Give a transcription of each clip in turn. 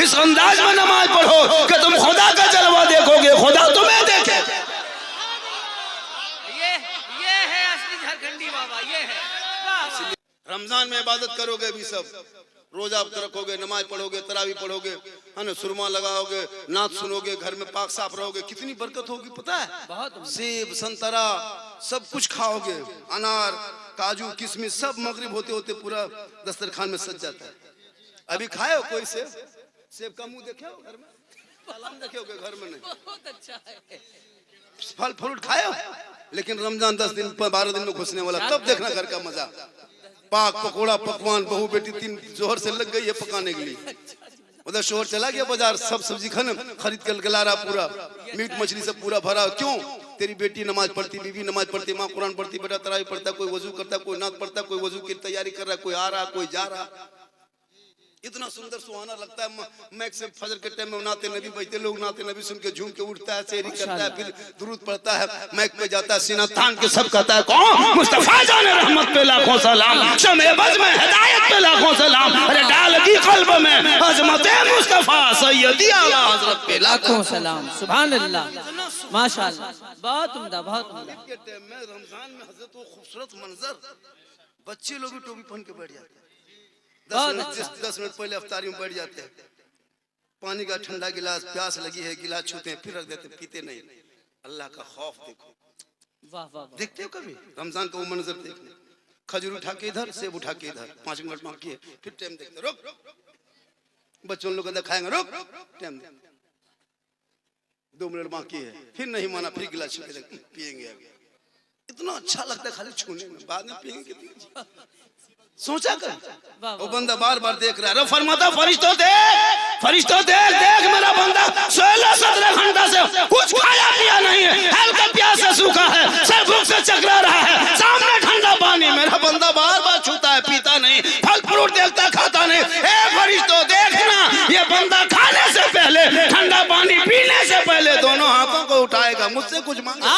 इस अंदाज में नमाज पढ़ो कि तुम खुदा का जलवा देखोगे, खुदा तुम्हें देखे। ये है असली झारखंडी बाबा, ये है। रमजान में इबादत करोगे भी सब, रोजा रखोगे, नमाज पढ़ोगे, तरावी पढ़ोगे, है ना, सुरमा लगाओगे, नाच सुनोगे, घर में पाक साफ रहोगे, कितनी बरकत होगी पता है। बहुत। सेब, सेब संतरा सब कुछ खाओगे, अनार काजू किशमिश सब मगरिब होते होते पूरा दस्तरखान में सज जाता है। अभी खाए हो कोई सेब? सेब का मुंह देखे हो घर में? सलाम देखे हो घर में? नहीं। बहुत अच्छा है। फल फ्रूट खाए हो, लेकिन रमजान 10 दिन 12 दिन में घुसने वाला, तब देखना घर का मजा। पाक पकोड़ा पकवान, बहू बेटी 3 जोहर से लग गई है पकाने के लिए। उधर शोहर चला गया बाजार, सब सब्जी खरीद कर ला रहा, पूरा मीट मछली सब पूरा भरा। क्यों? तेरी बेटी नमाज पढ़ती, बीवी नमाज पढ़ती, माँ कुरान पढ़ती, बेटा तरावी पढ़ता, कोई वजू करता, कोई नात पढ़ता, कोई वजू की तैयारी कर रहा, कोई आ रहा, कोई जा रहा। इतना सुंदर सुहाना लगता है। मैक से फजर के टाइम में नाते नबी बजते, लोग नाते नबी सुन के झूम के उठता है, शेरी करता है, फिर दुरूद पढ़ता है, मैक पे जाता है, सीना तान के सब कहता है कौन? मुस्तफा जाने रहमत पे लाखों सलाम, शमे बज़ में हिदायत पे लाखों सलाम, अरे डाल दी कल्ब में अज़मत मुस्तफा सैयदी आला हज़रत पे लाखों सलाम। सुभान अल्लाह, माशाअल्लाह, बहुत उम्दा, बहुत उम्दा। के टाइम में रमजान में हजरत वो खूबसूरत मंजर, बच्चे लोग भी टोपी पहन के बैठ जाते हैं। 10 मिनट पहले अफ्तारी में बैठ जाते हैं, पानी का ठंडा गिलास, प्यास लगी है, गिलास छूते हैं, फिर रख देते, पीते नहीं। अल्लाह का खौफ देखो। वाह वाह। देखते हो कभी रमजान का वो मंजर? देखने खजूर उठा के इधर, सेब उठा के इधर, 5 मिनट बाकी है, फिर टाइम देखते, रुक बच्चों लोग दिखाएंगे, रुक टाइम 2 मिनट बाकी है, फिर नहीं माना, फिर गिलास छू के पियेंगे। इतना अच्छा लगता है खाली छूने में, बाद में पियेंगे। सोचा कर, वो बंदा बार बार देख रहा है, फरमाता फरिश्तों देख मेरा बंदा 16-17 घंटा से कुछ खाया पिया नहीं है, हल्का प्यास से सूखा है, सर भूख से चकरा रहा है, सामने ठंडा पानी, मेरा बंदा बार बार छूता है, पीता नहीं, फल फ्रूट देखता, खाता नहीं। फरिश्तों देखना, ये बंदा खाने से पहले, ठंडा पानी पीने से पहले दोनों हाथों को उठाएगा, मुझसे कुछ मांगेगा,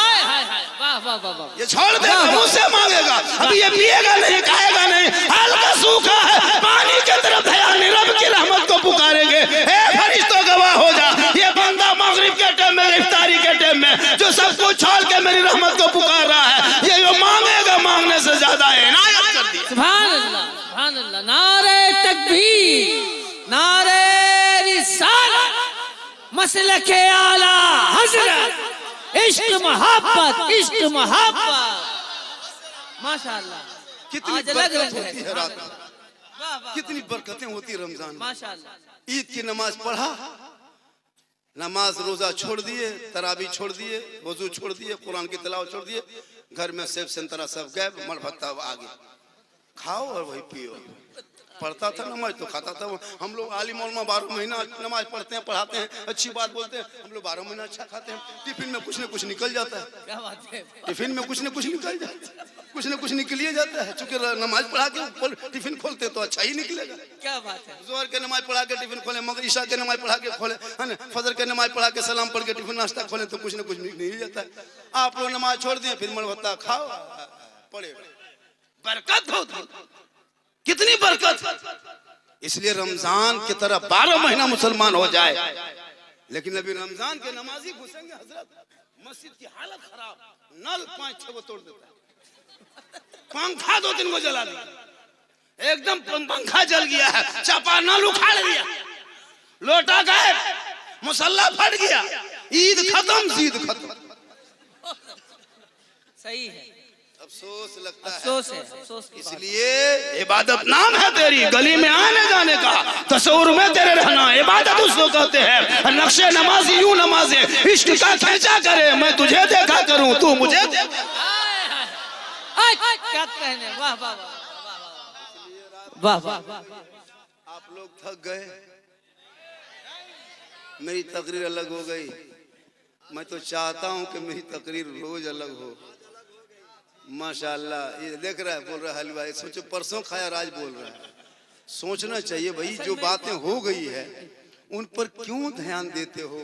ये छोड़ देगा, मुझसे मांगेगा, अभी ये पिएगा नहीं, खाएगा नहीं, हल्का सूखा है, पानी की तरफ ध्यान, रब की रहमत को पुकारेंगे। फरिश्तों गवाह हो जा, ये बंदा मगरिब के टाइम में, इफ्तारी के टाइम में जो सब कुछ छोड़ के मेरी रहमत को पुकार रहा है, ये जो मांगेगा मांगने से ज्यादा इनायत कर दी। सुभान अल्लाह, सुभान अल्लाह। नारे तकबीर, नारे रिसालत, मसलके आला हज़रत, इश्क मोहब्बत, इश्क मोहब्बत, माशाअल्लाह। कितनी बरकत होती है रात में, कितनी बरकतें होती है रमजान में, माशाअल्लाह। ईद की नमाज पढ़ा, नमाज रोजा छोड़ दिए, तरावी छोड़ दिए, वजू छोड़ दिए, कुरान की तिलावत छोड़ दिए, घर में सेब संतरा सब गए, मर भत्ता आगे खाओ और वही पियो। पढ़ता था नमाज तो खाता था। हम लोग आलिम मौलमा 12 महीना नमाज पढ़ते हैं, पढ़ाते हैं, अच्छी बात बोलते हैं, हम लोग 12 महीना अच्छा खाते हैं, टिफिन में कुछ न कुछ निकल जाता है। क्या बात है? टिफिन में कुछ न कुछ निकल जाता है, कुछ न कुछ निकल ही जाता है, चूंकि नमाज पढ़ा के टिफिन खोलते तो अच्छा ही निकलेगा। क्या बात है? जोहर के नमाज पढ़ा के टिफिन खोले, मगर ईशा के नमाज पढ़ा के खोले, है ना, फजर के नमाज पढ़ा के सलाम पढ़ के टिफिन नाश्ता खोले तो कुछ न कुछ निकल ही जाता है। आप लोग नमाज छोड़ दिए, फिर मन भत्ता खाओ, पढ़े, बरकत होती, कितनी बरकत। इसलिए रमजान की तरह 12 महीना मुसलमान हो जाए, लेकिन अभी रमजान के नमाजी घुसेंगे हजरत, मस्जिद की हालत खराब, नल 5-6 को तोड़ देता है, पंखा 2-3 को जला दिया, एकदम पंखा जल गया है, चापा नल उखाड़ दिया, लोटा गायब, मुसल्ला फट गया, ईद खत्म, जीद खत्म। सही है, अफसोस लगता है, अफसोस है, अफसोस की बात। इसलिए इबादत नाम है तेरी, गली में आने जाने का, तस्वुर में तेरे रहना, इबादत उसको कहते हैं। नक्शे नमाजी यूं नमाजे, इश्क का खींचा करे, मैं तुझे देखा करूं, तू मुझे क्या कहने, वाह वाह वाह वाह वाह। आप लोग थक गए, मेरी तकरीर अलग हो गई, मैं तो चाहता हूं कि मेरी तकरीर रोज अलग हो। माशाअल्लाह, ये देख रहा है, बोल रहा है हलवा, सोचो परसों खाया राज बोल रहा है। सोचना चाहिए भाई, जो बातें हो गई है उन पर क्यों ध्यान देते हो।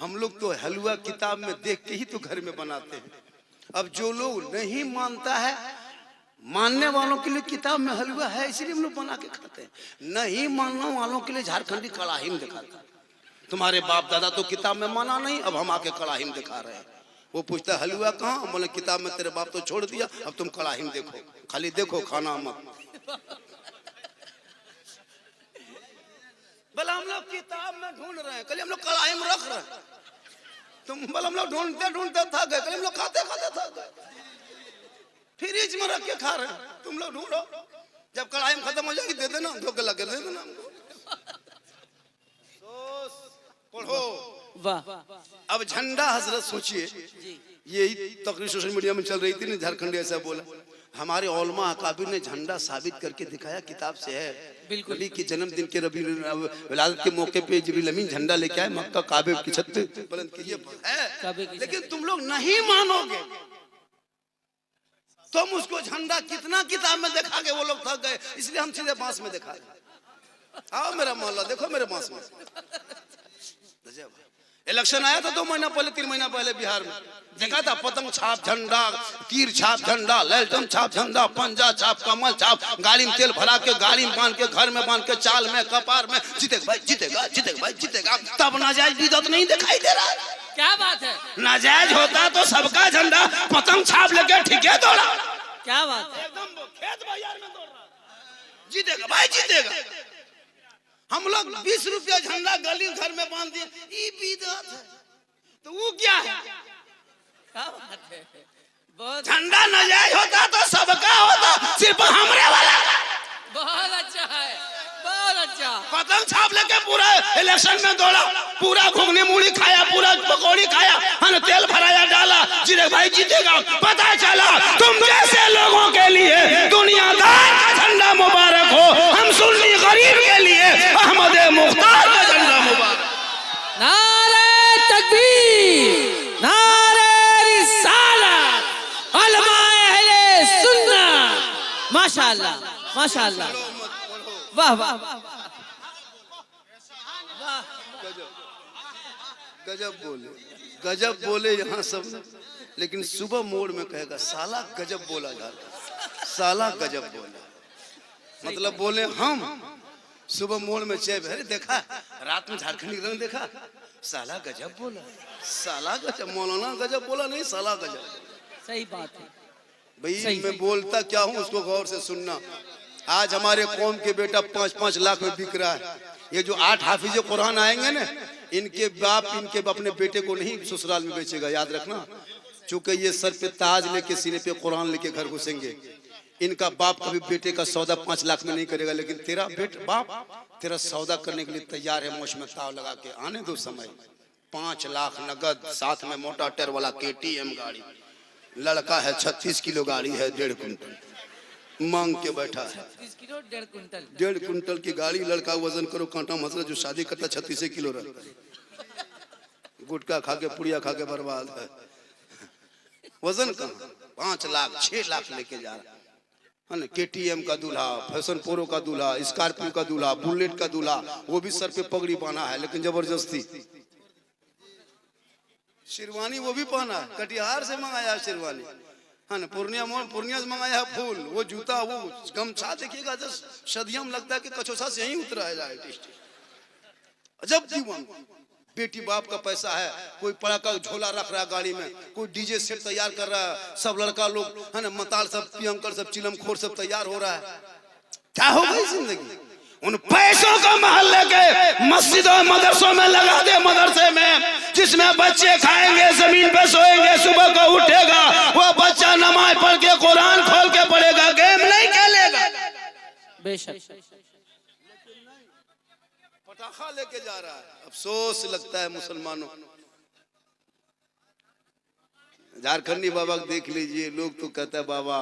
हम लोग तो हलवा किताब में देख के ही तो घर में बनाते हैं। अब जो लोग नहीं मानता है मानने वालों के लिए किताब में हलवा है इसलिए हम लोग बना के खाते हैं, नहीं मानने वालों के लिए झारखंडी कड़ाही में दिखाते हैं। तुम्हारे बाप दादा तो किताब में माना नहीं, अब हम आके कड़ाही में दिखा रहे हैं। वो पूछता है हलवा कहाँ, बोले किताब में तेरे बाप तो छोड़ दिया, अब तुम कड़ाही में देखो, खाली देखो खाना मत। बोला हम लोग किताब में ढूंढ रहे हैं, कल हम लोग कड़ाही में रख रहे हैं। तुम बोला हम लोग ढूंढते ढूंढते थक गए, कल हम लोग खाते खाते थक गए, फ्रिज में रख के खा रहे हैं। तुम लोग ढूंढो, जब कड़ाही में खत्म हो जाएगी दे देना, धोखे लगे दे देना हमको। पढ़ो। वाह। अब झंडा हजरत सोचिए, यही तकरीर सोशल मीडिया में चल रही थी ना, झारखंड ऐसा बोला। हमारे औलमा अकाबिर ने झंडा साबित करके दिखाया, किताब से है। बिल्कुल कि जन्मदिन के रबी विलादत के मौके पे जिब्रील अमीन झंडा लेके आए, मक्का काबे की छत पे बुलंद किए है। लेकिन तुम लोग नहीं मानोगे, तुम उसको झंडा कितना किताब में दिखा के वो लोग थक गए, इसलिए हम सीधे बांस में दिखा गए। आओ मेरा मोहल्ला देखो, मेरे बांस में इलेक्शन आया था 2 महीना पहले 3 महीना पहले बिहार में, देखा था पतंग छाप झंडा, तीर छाप झंडा, ललटन छाप झंडा, पंजा छाप, कमल छाप, गाड़ी में तेल भरा के, गाड़ी में बांध के, घर में बांध के, चाल में, कपार में, जीतेगा भाई जीतेगा, जीतेगा भाई जीतेगा। तब नाजायज बिदअत नहीं दिखाई दे रहा। क्या बात है, नाजायज होता तो सबका झंडा पतंग छाप लेके ठीक है दौड़ा। क्या बात है, एकदम खेत बाजार में दौड़ रहा, जीतेगा भाई जीतेगा। हम लोग 20 रुपया झंडा गली घर में बांध दिए, ये बिदअत है, तो वो क्या है? क्या बात है, बहुत झंडा नाजायज होता तो सबका होता, सिर्फ हमरे वाला। बहुत अच्छा है, बहुत अच्छा। पतंग छाप लेके पूरा इलेक्शन में दौड़ा, पूरा घुगनी मूली खाया, पूरा पकौड़ी खाया, तेल भराया डाला, जीते भाई जीतेगा। पता चला तुम जैसे लोगों के लिए दुनियादार का झंडा मुबारक हो, हम सुन्नी गरीब के लिए अहमद मुख्तार का झंडा मुबारक। नारे तकबीर, नारे रिसालत, उलमाए अहले सुन्नत। माशाअल्लाह माशाअल्लाह, वाह वाह गजब बोले, गजब बोले यहाँ सब, लेकिन सुबह मोड़ में कहेगा साला गजब बोला झारखंड, साला गजब बोला, मतलब बोले हम। सुबह मोड़ में चेप है, देखा रात में झारखंडी रंग देखा, साला गजब बोला, साला गजब, मौलाना गजब बोला नहीं, साला गजब। सही बात है भाई, मैं बोलता क्या हूँ उसको गौर से सुनना। आज हमारे कौम के बेटा 5-5 लाख में बिक रहा है। ये जो 8 हाफिज कुरान आएंगे ना, इनके बाप इनके अपने बेटे को नहीं ससुराल में बेचेगा, याद रखना। चूंकि ये सर पे ताज लेके, सीने पे कुरान लेके घर घुसेंगे, इनका बाप कभी बेटे का सौदा 5 लाख में नहीं करेगा। लेकिन तेरा बाप तेरा सौदा करने के लिए तैयार है, मोश में ताव लगा के। आने दो समय, 5 लाख नगद, साथ में मोटा टायर वाला KTM गाड़ी, लड़का है 36 किलो गाड़ी है, 1.5 कुंटल मांग के बैठा है। 36 किलो 1.5 कुंटल, 1.5 कुंटल की गाड़ी, लड़का वजन करो कांटा मसला, जो शादी करता 36 किलो रहता है, गुटखा खा के पुड़िया खा के बर्बाद है। वजन कहाँ, 5 लाख 6 लाख लेके जा रहा है ना। KTM का दूल्हा, फैशन प्रो का दूल्हा, स्कॉर्पियो का दूल्हा, बुलेट का दूल्हा, वो भी सर पे पगड़ी पहना है, लेकिन जबरदस्ती शेरवानी वो भी पहना है, कटिहार से मंगाया है शेरवानी, है ना। पूर्णिया से मंगाया है फूल, वो जूता, वो गमछा देखिएगा जस्ट सदियम लगता है कि कचौसा से यहीं उतरा है आर्टिस्ट। अजब जीवन, बेटी बाप का पैसा है, कोई पड़ा का झोला रख रहा है गाड़ी में, कोई डीजे सेट तैयार कर रहा है, सब लड़का लोग है ना, मताल सब, पियंकर सब, चिलमखोर सब तैयार हो रहा है। क्या हो गई जिंदगी? उन पैसों का महल लेके मस्जिदों मदरसों में लगा दे, मदरसे में जिसमें बच्चे खाएंगे, जमीन पे सोएंगे, सुबह को उठेगा वो बच्चा नमाज पढ़ के कुरान खोल के पढ़ेगा, गेम नहीं खेलेगा। बेशक पटाखा लेके जा रहा है। अफसोस लगता है मुसलमानों। झारखंडी बाबा देख लीजिए, लोग तो कहता है बाबा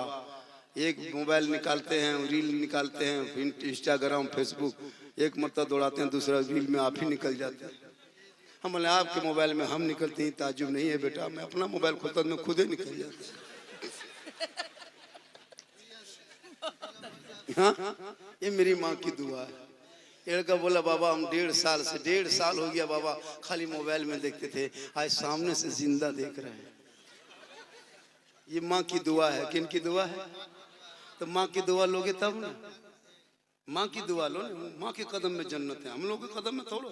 एक मोबाइल निकालते हैं, रील निकालते हैं, इंस्टाग्राम फेसबुक, एक मरतबा दौड़ाते हैं, दूसरा रील में आप ही निकल जाते हैं। हम बोले आपके मोबाइल में हम निकलते ही ताजुब नहीं है बेटा, मैं अपना मोबाइल खोलता मैं खुद ही निकल जाता। हाँ, ये मेरी माँ की दुआ है। लड़का बोला बाबा हम 1.5 साल हो गया बाबा खाली मोबाइल में देखते थे, आज सामने से जिंदा देख रहे हैं। ये माँ की दुआ है। किन की दुआ है? तो माँ की दुआ लोगे तब ना, माँ की दुआ लो ना, माँ के कदम में जन्नत है, हम लोग के कदम में थोड़ा।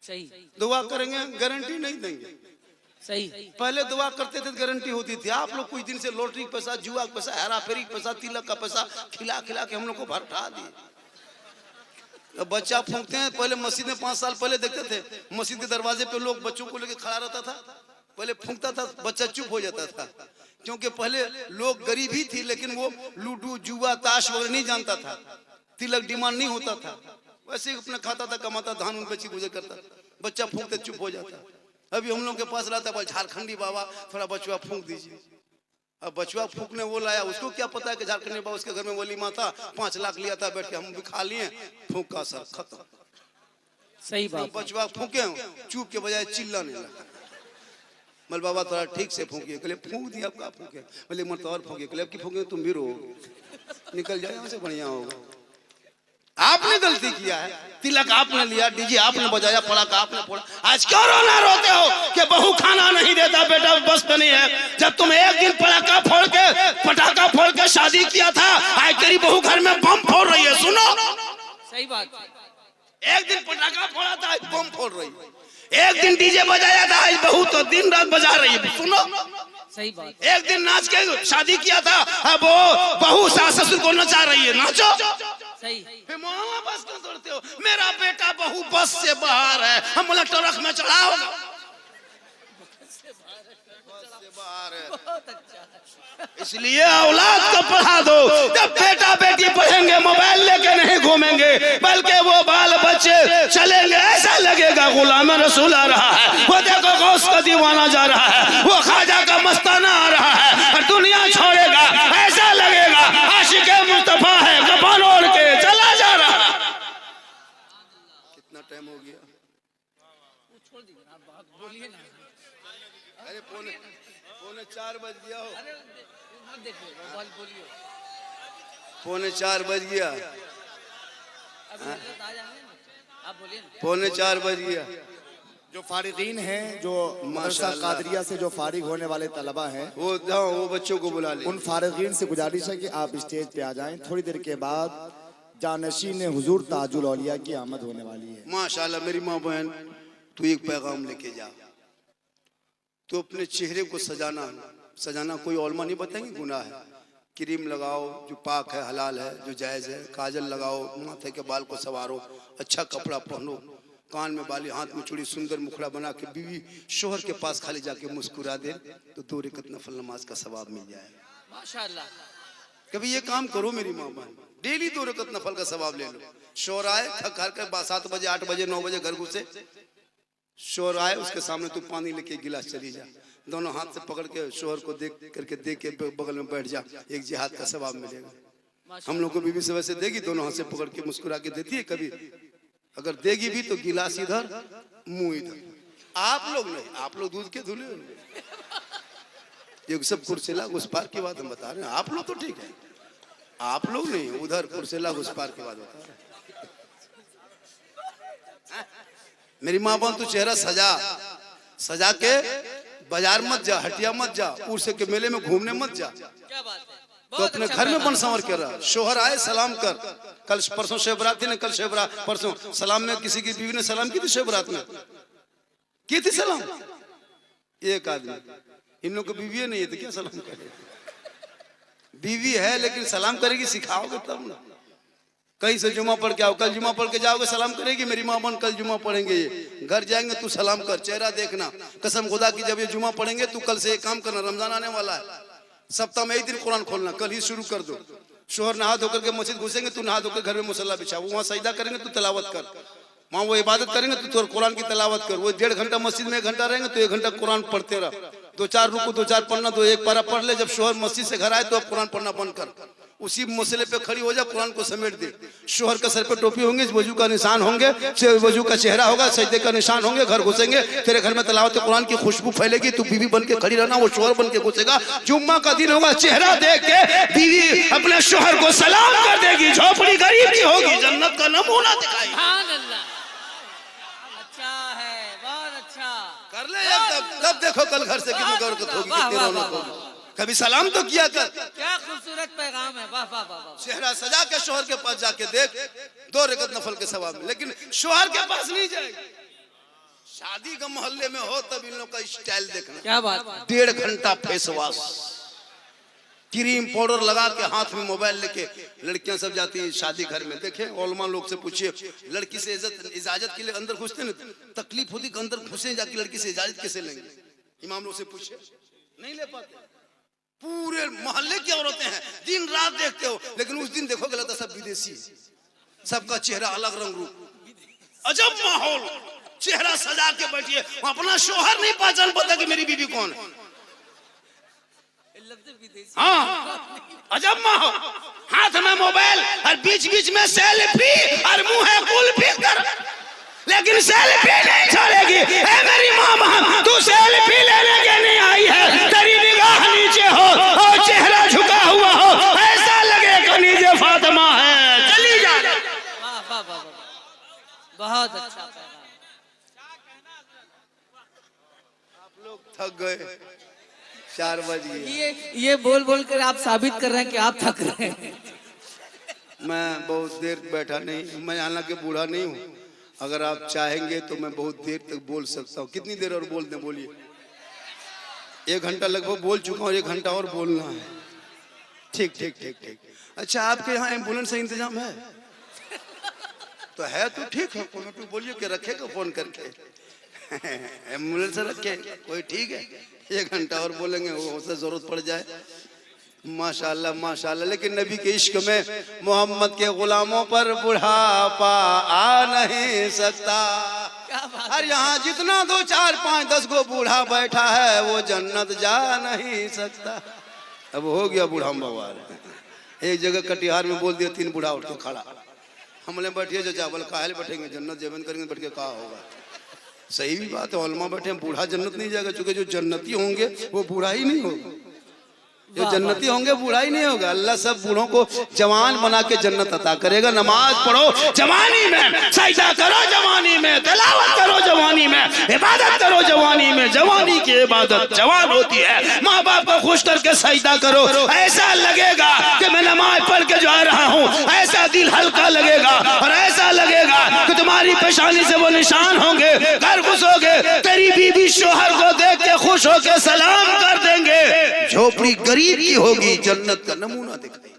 सही दुआ करेंगे गारंटी नहीं देंगे। सही। पहले दुआ करते थे गारंटी होती थी। आप लोग कुछ दिन से लॉटरी का पैसा, जुआ का पैसा, हेरा फेरी का पैसा, तिलक का पैसा खिला खिला के हम लोग को भरठा दिए। तो बच्चा फूंकते हैं, पहले मस्जिद में 5 साल पहले देखते थे मस्जिद के दरवाजे पे लोग बच्चों को लेके खड़ा रहता था, पहले फूंकता था, बच्चा चुप हो जाता था, क्योंकि पहले लोग गरीब ही थी लेकिन वो लूडो जुआ ताश वगैरह नहीं जानता था, तिलक डिमांड नहीं होता था, वैसे ही अपना खाता था, कमाता, धान उन बेची गुजर करता, बच्चा फूंकते चुप हो जाता। अभी हम लोग के पास रहता है झारखंडी बाबा, थोड़ा बचुआ फूंक दीजिए। अब बचुआ फूंकने वो लाया, उसको क्या पता है कि झारखंडी बाबा उसके घर में वलीमा था, 5 लाख लिया था, बैठ के हम भी खा लिए, फूंका सर खत्म। सही बात। बचुआ फूंके चुप के बजाय चिल्लाने लगा। मल बाबा थोड़ा ठीक से फूंकिए, कहले फूंक दिया, आपका फूंके, बोले मत और फूंकिए, कहले अब की फूंके तुम भी रो, निकल जाए यहाँ से, बढ़िया होगा। आपने गलती किया है, तिलक आपने लिया, डीजे आपने बजाया, पड़ाका आपने फोड़ा, आज क्यों रोना रोते हो कि बहू खाना नहीं देता, बेटा बस नहीं है। जब तुम एक दिन पटाखा फोड़ के शादी किया था, आज तेरी बहू घर में बम फोड़ रही है, सुनो। सही बात। एक दिन पटाखा फोड़ा था, आज बम फोड़ रही है। एक दिन डीजे बजाया था, आज बहू तो दिन रात बजा रही है, सुनो। सही बात। एक दिन नाच के शादी किया था, अब वो बहू सास ससुर को नचा रही है, नाचो। सही। बस क्यों तोड़ते हो? मेरा बेटा बहू बस से बाहर है, हम बोला ट्रक में चढ़ा होगा, बस से बाहर है। इसलिए औलाद को पढ़ा दो, जब बेटा बेटी पढ़ेंगे मोबाइल लेके नहीं घूमेंगे, बल्कि वो बाल बच्चे चलेंगे, ऐसा लगेगा गुलाम रसूल आ रहा है, वो देखो गौस का दीवाना जा रहा है, वो ख्वाजा का मस्ताना आ रहा है, और दुनिया छोड़ेगा, ऐसा लगेगा आशिक़े मुस्तफा है, कफन ओढ़ के चला जा रहा है। कितना टाइम हो गया? छोड़ दीजिए आप, बात बोलिए ना। अरे पौने 4 बज गया हो। अरे मत देखिए, मोबाइल बोलिए। पौने 4 बज गया। अभी आ जाएंगे ना, आप बोलिए ना। पौने 4 बज गया। जो फारिगीन हैं, जो मदरसा कादरिया से जो फारिग होने वाले तलबा हैं, वो जाओ, वो बच्चों को बुला ले। उन फारिगीन से गुजारिश है कि आप स्टेज पे आ जाएं। थोड़ी देर के बाद जानशीन हुजूर ताजुल औलिया की आमद होने वाली है। माशाल्लाह मेरी माँ बहन, तू एक पैगाम लेके जा। तो अपने चेहरे को सजाना कोई औलमा नहीं बताएंगे गुनाह है। क्रीम लगाओ जो पाक है, हलाल है, जो जायज़ है, काजल लगाओ, माथे के बाल को संवारो, अच्छा कपड़ा पहनो, कान में बाली, हाथ में चूड़ी, सुंदर मुखड़ा बना के बीवी शोहर के पास खाली जाके मुस्कुरा दे तो 2 रकात नफल नमाज का सवाब मिल जाए। माशाल्लाह। कभी ये काम करो मेरी माँ बहन, डेली 2 रकात नफल का सवाब ले लो। शोर आए, थक हार कर 7 बजे 8 बजे 9 बजे घर घुसे, शोर आए उसके सामने तू पानी लेके गिलास चली जा, दोनों हाथ से पकड़ के शोहर को देख के बगल में बैठ जा, एक जिहाद का सवाब मिलेगा। हम लोग को बीवी से वैसे देगी, दोनों हाथ से पकड़ के मुस्कुरा के देती है, कभी अगर देगी भी तो गिलास इधर मुंह इधर। आप लोग नहीं, आप लोग दूध के धुले हो, ये सब कुर्सेला उस पार की बात हम बता रहे हैं। आप लोग तो ठीक है, आप लोग नहीं, उधर कुर्सेला उस पार की बात बता रहे हैं। मेरी माँ बहन तू चेहरा सजा के बाजार मत जा, हटिया मत जा, उर्से के मेले में घूमने मत जा, क्या बात है? तो अपने घर में बन संवर के रहा। शोहर आए सलाम कर, कल परसों शब बरात थी ना, कल शब बरात परसों सलाम में किसी की बीवी ने सलाम की थी, शब बरात में की थी सलाम, एक आदमी, इन लोग को बीवी नहीं है तो क्या सलाम करे? बीवी है लेकिन सलाम करेगी, सिखाओगे तब ना। कहीं से जुमा पढ़ के आओ, कल जुमा पढ़ के जाओगे सलाम करेगी मेरी माँ बहन, कल जुमा पढ़ेंगे ये, घर जाएंगे तू सलाम कर, चेहरा देखना, कसम खुदा की जब ये जुमा पढ़ेंगे तू कल से एक काम करना, रमजान आने वाला है, सप्ताह में एक दिन कुरान खोलना, कल ही शुरू कर दो। शोहर नहा धोकर के मस्जिद घुसेंगे, तू नहा धोकर घर में मुसल्ला बिछा, वो वहाँ सजदा करेंगे तू तिलावत कर, वहाँ वो इबादत करेंगे तू कुरान की तिलावत कर। वो 1.5 घंटा मस्जिद में 1 घंटा रहेंगे तो 1 घंटा कुरान पढ़ते रह, 2-4 रुकू, 2-4 पढ़ना, तो 1 पारा पढ़ ले। जब शोहर मस्जिद से घर आए तो अब कुरान पढ़ना बंद कर, उसी मसले पे खड़ी हो जा, कुरान को समेट दे। शोहर का सर पे टोपी होंगे, वजू का निशान होंगे, वजू का चेहरा होगा, सजदे का निशान होंगे, घर घुसेंगे, तेरे घर में तिलावत कुरान की खुशबू फैलेगी, तू बीवी बन के खड़ी रहना, वो शोहर बन के घुसेगा। जुम्मा का दिन होगा, चेहरा देख के बीवी अपने शोहर को सलाम कर देगी, झोपड़ी गरीब की होगी, जन्नत का नमूना दिखाएगी। अच्छा है, बहुत अच्छा कर ले, तब देखो कल घर से कितनी बरकत होगी, कितनी रौनक होगी। कभी सलाम तो किया कर। क्या खूबसूरत पैगाम है, वाह वाह वाह वाह। चेहरा सजा के शोहर के पास जाके देख, 2 रकत नफल के सवाब में, लेकिन शोहर के पास नहीं जाएगी। शादी का मोहल्ले में हो तब इन लोग का स्टाइल देखना। क्या बात, 1.5 घंटा फेस वॉश, क्रीम पाउडर लगा के हाथ में मोबाइल लेके लड़कियां सब जाती है शादी घर में। देखे ओलमा लोग से पूछिए, लड़की से इजाजत के लिए अंदर घुसते ना, तकलीफ होती कि अंदर घुसे जाके लड़की से इजाजत कैसे लेंगे। इमाम लोग से पूछिए, नहीं ले पाते। पूरे मोहल्ले की औरतें हैं, दिन रात देखते हो, लेकिन उस दिन देखो गलत सब विदेशी, सबका चेहरा अलग रंग रूप, अजब माहौल, चेहरा सजा के बैठिए, अपना शोहर नहीं पहचान पाता कि मेरी बीवी कौन है। हाँ, अजब माहौल, हाथ में मोबाइल और बीच बीच में सेल्फी और मुंह है कुल्फी कर, लेकिन सेल्फी नहीं छोड़ेगी। ए मेरी माँ, तू सेल्फी लेने के नहीं आई है, तेरी निगाह नीचे हो और चेहरा झुका हुआ हो, ऐसा लगेगा नीचे फातिमा है, चली जा। वाह वाह वाह, बहुत अच्छा पैगाम। आप लोग थक गए, 4 बज गए। ये बोल बोल कर आप साबित कर रहे हैं कि आप थक रहे हैं। मैं बहुत देर बैठा नहीं, मैं हालांकि बूढ़ा नहीं हूँ, अगर आप चाहेंगे तो मैं बहुत देर तक बोल सकता हूँ। कितनी देर और बोल दें, बोलिए। 1 घंटा लगभग बोल चुका हूँ, 1 घंटा और बोलना है। ठीक ठीक ठीक ठीक। अच्छा, आपके यहाँ एम्बुलेंस का इंतजाम है? तो है तो ठीक है, कोई बोलिए कि रखेगा फोन करके, एम्बुलेंस रखे कोई, ठीक है। 1 घंटा और बोलेंगे, वो से जरूरत पड़ जाए। माशाल्लाह माशाल्लाह। लेकिन नबी के इश्क में मोहम्मद के गुलामों पर बुढ़ापा आ नहीं सकता। और यहाँ जितना 2 4 5 10 को बूढ़ा बैठा है, वो जन्नत जा नहीं सकता। अब हो गया बूढ़ा बवाल। एक जगह कटिहार में बोल दिया, 3 बूढ़ा उठ के खड़ा, हमने बैठिए जो चावल काहे बैठेंगे, जन्नत जेबन करेंगे, बैठ के कहा होगा। सही भी बात है, उलमा बैठे, बूढ़ा जन्नत नहीं जाएगा, क्योंकि जो जन्नती होंगे वो बूढ़ा ही नहीं होगा। जो जन्नती होंगे बूढ़ा ही नहीं होगा। अल्लाह सब बूढ़ों को जवान बना के जन्नत अता करेगा। नमाज पढ़ो जवानी में, सजदा करो जवानी में, तिलावत करो जवानी में, इबादत करो जवानी में। जवानी की इबादत जवान होती है। माँ बाप को खुश करके सजदा करो, ऐसा लगेगा कि मैं नमाज पढ़ के जा रहा हूँ, ऐसा दिल हल्का लगेगा, और ऐसा लगेगा कि तुम्हारी पेशानी से वो निशान होंगे। घर घुसोगे, तेरी बीवी शोहर को देख के खुश होके सलाम कर देंगे। झोपड़ी गरीब की होगी, जन्नत का नमूना दिखाई।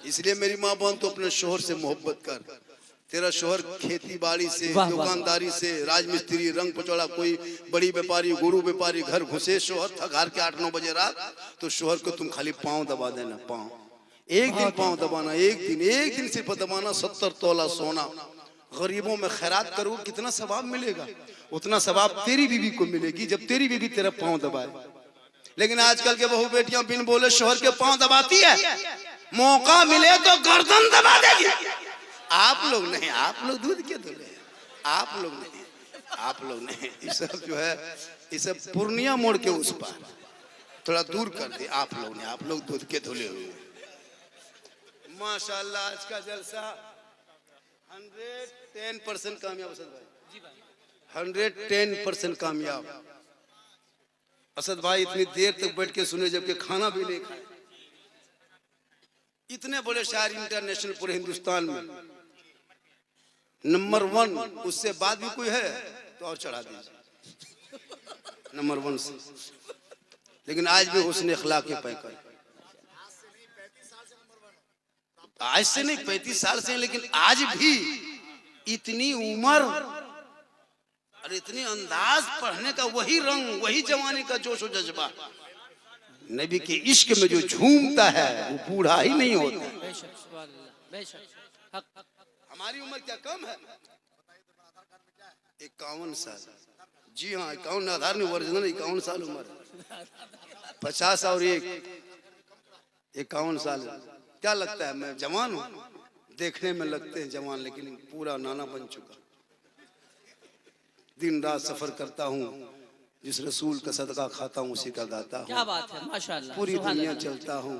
इसलिए मेरी माँ बहन, तो अपने शोहर से मोहब्बत कर। तेरा शोहर खेती बाड़ी से, दुकानदारी से, राजमिस्त्री, रंग पचौड़ा, कोई बड़ी व्यापारी, गुरु व्यापारी, घर घुसे शोहर थक हार के 8 9 बजे रात, तो शोहर को तुम खाली पाँव दबा देना। पाँव एक दिन पाँव दबाना, एक दिन सिर्फ दबाना। 70 तोला सोना गरीबों में खैरात करो, कितना सवाब मिलेगा। उतना सवाब तेरी बीवी को मिलेगी जब तेरी बीवी तेरा पाँव दबाए। लेकिन आजकल के बहू बेटियां बिन बोले शोहर के पांव दबाती है, मौका मिले तो गर्दन दबा देगी। आप लोग नहीं, आप लोग दूध के धुले, आप लोग नहीं, आप लोग नहीं। ये सब जो है, ये सब पूर्णिया मोड़ के उस पार थोड़ा दूर कर दे। आप लोग नहीं, आप लोग दूध के धुले हुए। माशाल्लाह, आज का जलसा 110% कामयाब। असद भाई 110% कामयाब। असद भाई इतनी देर तक बैठ के सुने, जबकि खाना भी नहीं खाए। इतने बड़े शायर इंटरनेशनल पूरे हिंदुस्तान में नंबर 1, उससे बाद भी कोई है तो और चढ़ा दीजिए नंबर 1 से। लेकिन आज भी हुस्न इखलाक के पैकर, आज से नहीं 35 साल से, लेकिन आज भी इतनी उम्र और इतनी अंदाज, पढ़ने का वही रंग, वही जवानी का जोश और जज्बा। नबी के इश्क में जो झूमता है वो बूढ़ा ही नहीं होता। हमारी उम्र क्या कम है? 51 साल। जी हाँ, 51 आधार में ओरिजिनल 51 साल उम्र। 50 और 1 51 साल। क्या लगता है मैं जवान हूँ? देखने में लगते हैं जवान, लेकिन पूरा नाना बन चुका। दिन रात सफर करता हूँ, जिस रसूल का सदका खाता हूँ उसी का गाता हूँ। क्या बात है, माशाअल्लाह। पूरी दुनिया चलता हूँ,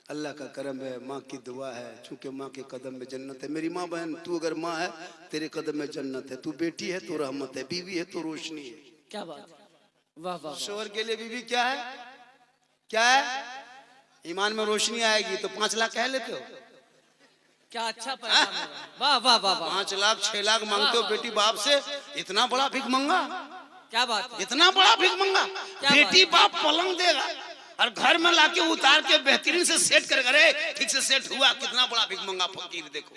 अल्लाह का करम है, माँ की दुआ है, चूंकि माँ के कदम में जन्नत है। मेरी माँ बहन, तू अगर माँ है तेरे कदम में जन्नत है, तू बेटी है तो रहमत है, बीवी है तो रोशनी है। क्या बात है, वाह वाह। शोहर के लिए बीवी क्या है? क्या है? ईमान में रोशनी आएगी तो 5 लाख कह लेते हो? क्या अच्छा पैगाम है। वाह वाह वाह वाह। 5 लाख 6 लाख मांगते हो बेटी बाप से? इतना बड़ा भीख मंगा, क्या बात है। इतना बड़ा भीख मंगा। क्या बेटी बाप पलंग देगा और घर में लाके उतार के बेहतरीन से सेट कर, अरे ठीक से सेट हुआ, कितना बड़ा भीख मंगा फकीर। देखो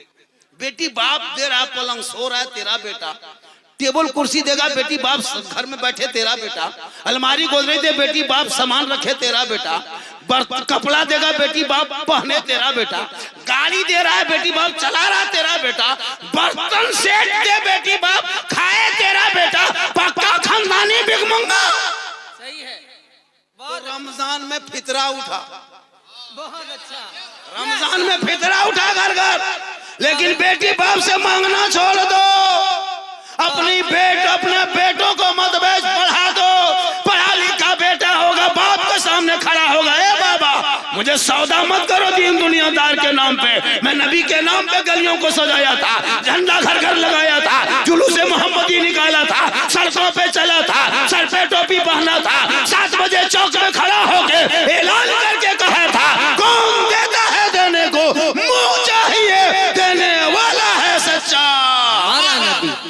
बेटी बाप दे रहा, पलंग सो रहा है तेरा बेटा, टेबल कुर्सी देगा बेटी बाप, घर में बैठे तेरा बेटा, अलमारी गोदरेज दे बेटी बाप, सामान रखे तेरा बेटा, कपड़ा देगा बेटी बाप पहने तेरा बेटा, गाड़ी दे रहा है बेटी बाप चला रहा तेरा बेटा, बर्तन सेट दे बेटी बाप खाए तेरा बेटा, पक्का खानदानी भीख मंगा। सही है। तो रमजान में फितरा उठा, बहुत अच्छा। रमजान में फितरा उठा घर घर, लेकिन बेटी बाप से मांगना छोड़ दो। अपने बेटों को मत बेच, पढ़ा दो। पढ़ा लिखा बेटा होगा, बाप के सामने खड़ा होगा, ए बाबा मुझे सौदा मत करो दीन दुनियादार के नाम पे। मैं नबी के नाम पे गलियों को सजाया था, झंडा घर घर लगाया था, जुलूस मोहम्मदी निकाला था, सड़कों पे चला था, सर पे टोपी पहना था, 7 बजे चौक में खड़ा होके ऐलान करके कहा था, कौन देता है देने को, मुंह चाहिए देने वाला है सच्चा।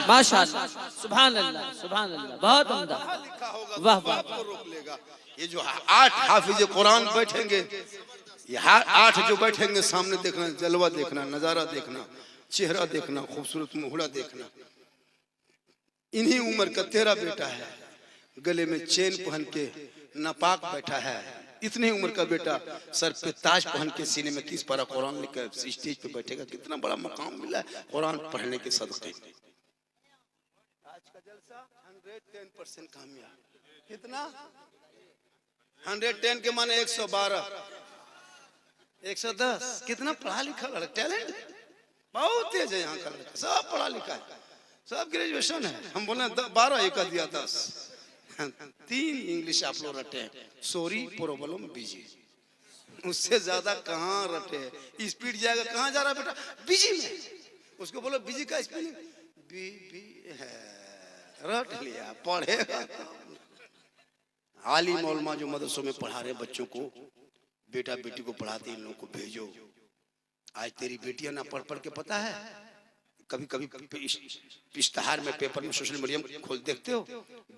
माशाअल्लाह, सुभान अल्लाह, सुभान अल्लाह, बहुत उम्दा। वाह वाह। रोक लेगा। ये जो 8 हाफिज कुरान बैठेंगे, ये 8 जो बैठेंगे सामने, देखना जलवा देखना, नजारा देखना, चेहरा देखना, खूबसूरत मुहरा देखना। इन्हीं उम्र का तेरा बेटा है, गले में चेन पहन के नापाक बैठा है। इतनी उम्र का बेटा सर पे ताज पहन के सीने में 30 पारा कुरान लेकर स्टेज पे बैठेगा। कितना बड़ा मकाम मिला है कुरान पढ़ने के सदक़े। आज का जलसा 110% कामयाब। कितना? 110 के माने 112, 110। कितना पढ़ा लिखा लड़का, टैलेंट बहुत तेज है यहाँ का लड़का, सब पढ़ा लिखा है, सब ग्रेजुएशन है। हम बोले 12 एक दिया 10, 3 इंग्लिश आप लोग रटे हैं, सॉरी प्रॉब्लम बिजी। उससे ज्यादा कहाँ रटे, स्पीड जाएगा कहाँ जा रहा है बेटा, बिजी में। उसको बोलो बिजी का स्पेलिंग बी है, रट लिया, पढ़ेगा। आलिम मौलमा जो मदरसों में पढ़ा रहे बच्चों को, बेटा बेटी को पढ़ाते, इन लोगों को भेजो। आज तेरी बेटियां ना पढ़ पढ़ के, पता है कभी कभी इश्तहार में पेपर में सोशल मीडिया में खोल देखते हो,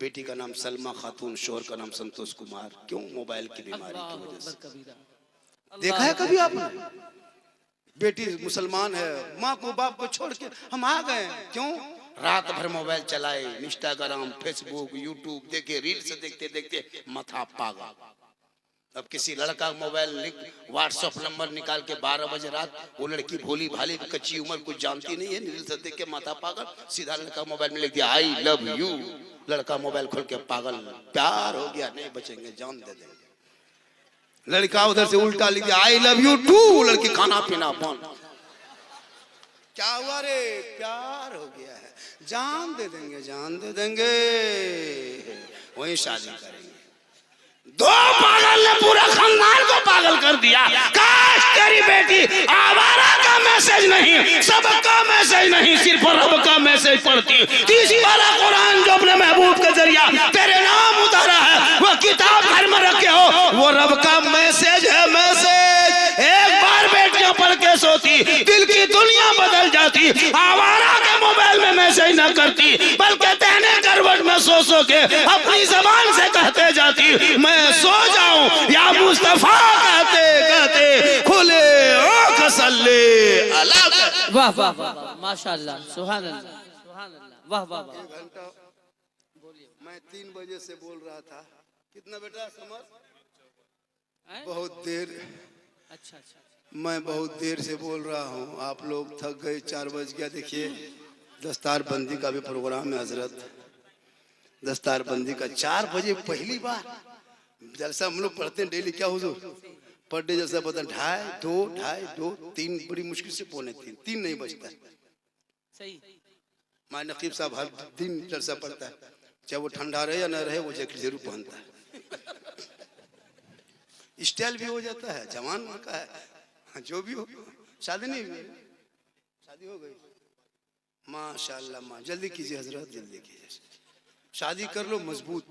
बेटी का नाम सलमा खातून, शोहर का नाम संतोष कुमार। क्यों? मोबाइल की बीमारी की वजह से। देखा है कभी आपने? बेटी मुसलमान है, माँ को बाप को छोड़ के हम आ गए। क्यों? रात भर मोबाइल चलाए, इंस्टाग्राम, फेसबुक, यूट्यूब देखे, रील्स देखते देखते माथा पागल। अब किसी लड़का मोबाइल व्हाट्सएप नंबर निकाल के 12 बजे रात, वो लड़की भोली भाली कच्ची उम्र कुछ जानती नहीं है, रील्स देख के माथा पागल। सीधा लड़का मोबाइल में लिख दिया आई लव यू, लड़का मोबाइल खोल के पागल, प्यार हो गया, नहीं बचेंगे, जान दे देंगे। लड़का उधर से उल्टा लिख दिया आई लव यू टू, लड़की खाना पीना बंद। क्या हुआ रे? प्यार हो गया है, जान दे देंगे, जान दे देंगे, वही शादी करेंगे। 2 पागल ने पूरा खानदान को पागल कर दिया। काश तेरी बेटी आवारा का मैसेज नहीं, सबका मैसेज नहीं, सिर्फ रब का मैसेज पढ़ती। 30 वाला कुरान जो अपने महबूब के जरिया तेरे नाम उतारा है, वो किताब घर में रखे हो, वो रब का मैसेज है। मैसेज एक बार बेटियां पढ़ के सोती, दिल की दुनिया बदल जाती। आवारा के मोबाइल में मैसेज न करती, बल्कि तहने करवट में सो के अपनी जबान से कहते जाती, मैं सो जाऊं या मुस्तफा कहते कहते खुले आंख सल्ले अला। वाह वाह वाह, माशाअल्लाह, सुभान अल्लाह, सुभान अल्लाह, वाह वाह वाह। 1 घंटा मैं 3 बजे से बोल रहा था। कितना बेटा समझ? बहुत देर। अच्छा अच्छा, मैं बहुत देर से बोल रहा हूँ, आप लोग थक गए। 4 बज गया। देखिए दस्तार बंदी का भी प्रोग्राम है हजरत, दस्तार बंदी का 4 बजे पहली बार जलसा हम लोग पढ़ते हैं डेली। क्या हुजूर? पर डे जलसा पता 2:30, 2, 3, बड़ी मुश्किल से 2:45, 3 नहीं बजता। सही। माय नकीब साहब हर दिन जलसा पढ़ता है, चाहे वो ठंडा रहे या न रहे, वो जैकेट जरूर पहनता है। स्टाइल भी हो जाता है, जवान का है, जो भी हो। शादी नहीं हुई? शादी हो गई, माशाल्लाह। माँ जल्दी कीजिए हजरत, जल्दी कीजिए, शादी कर लो, मजबूत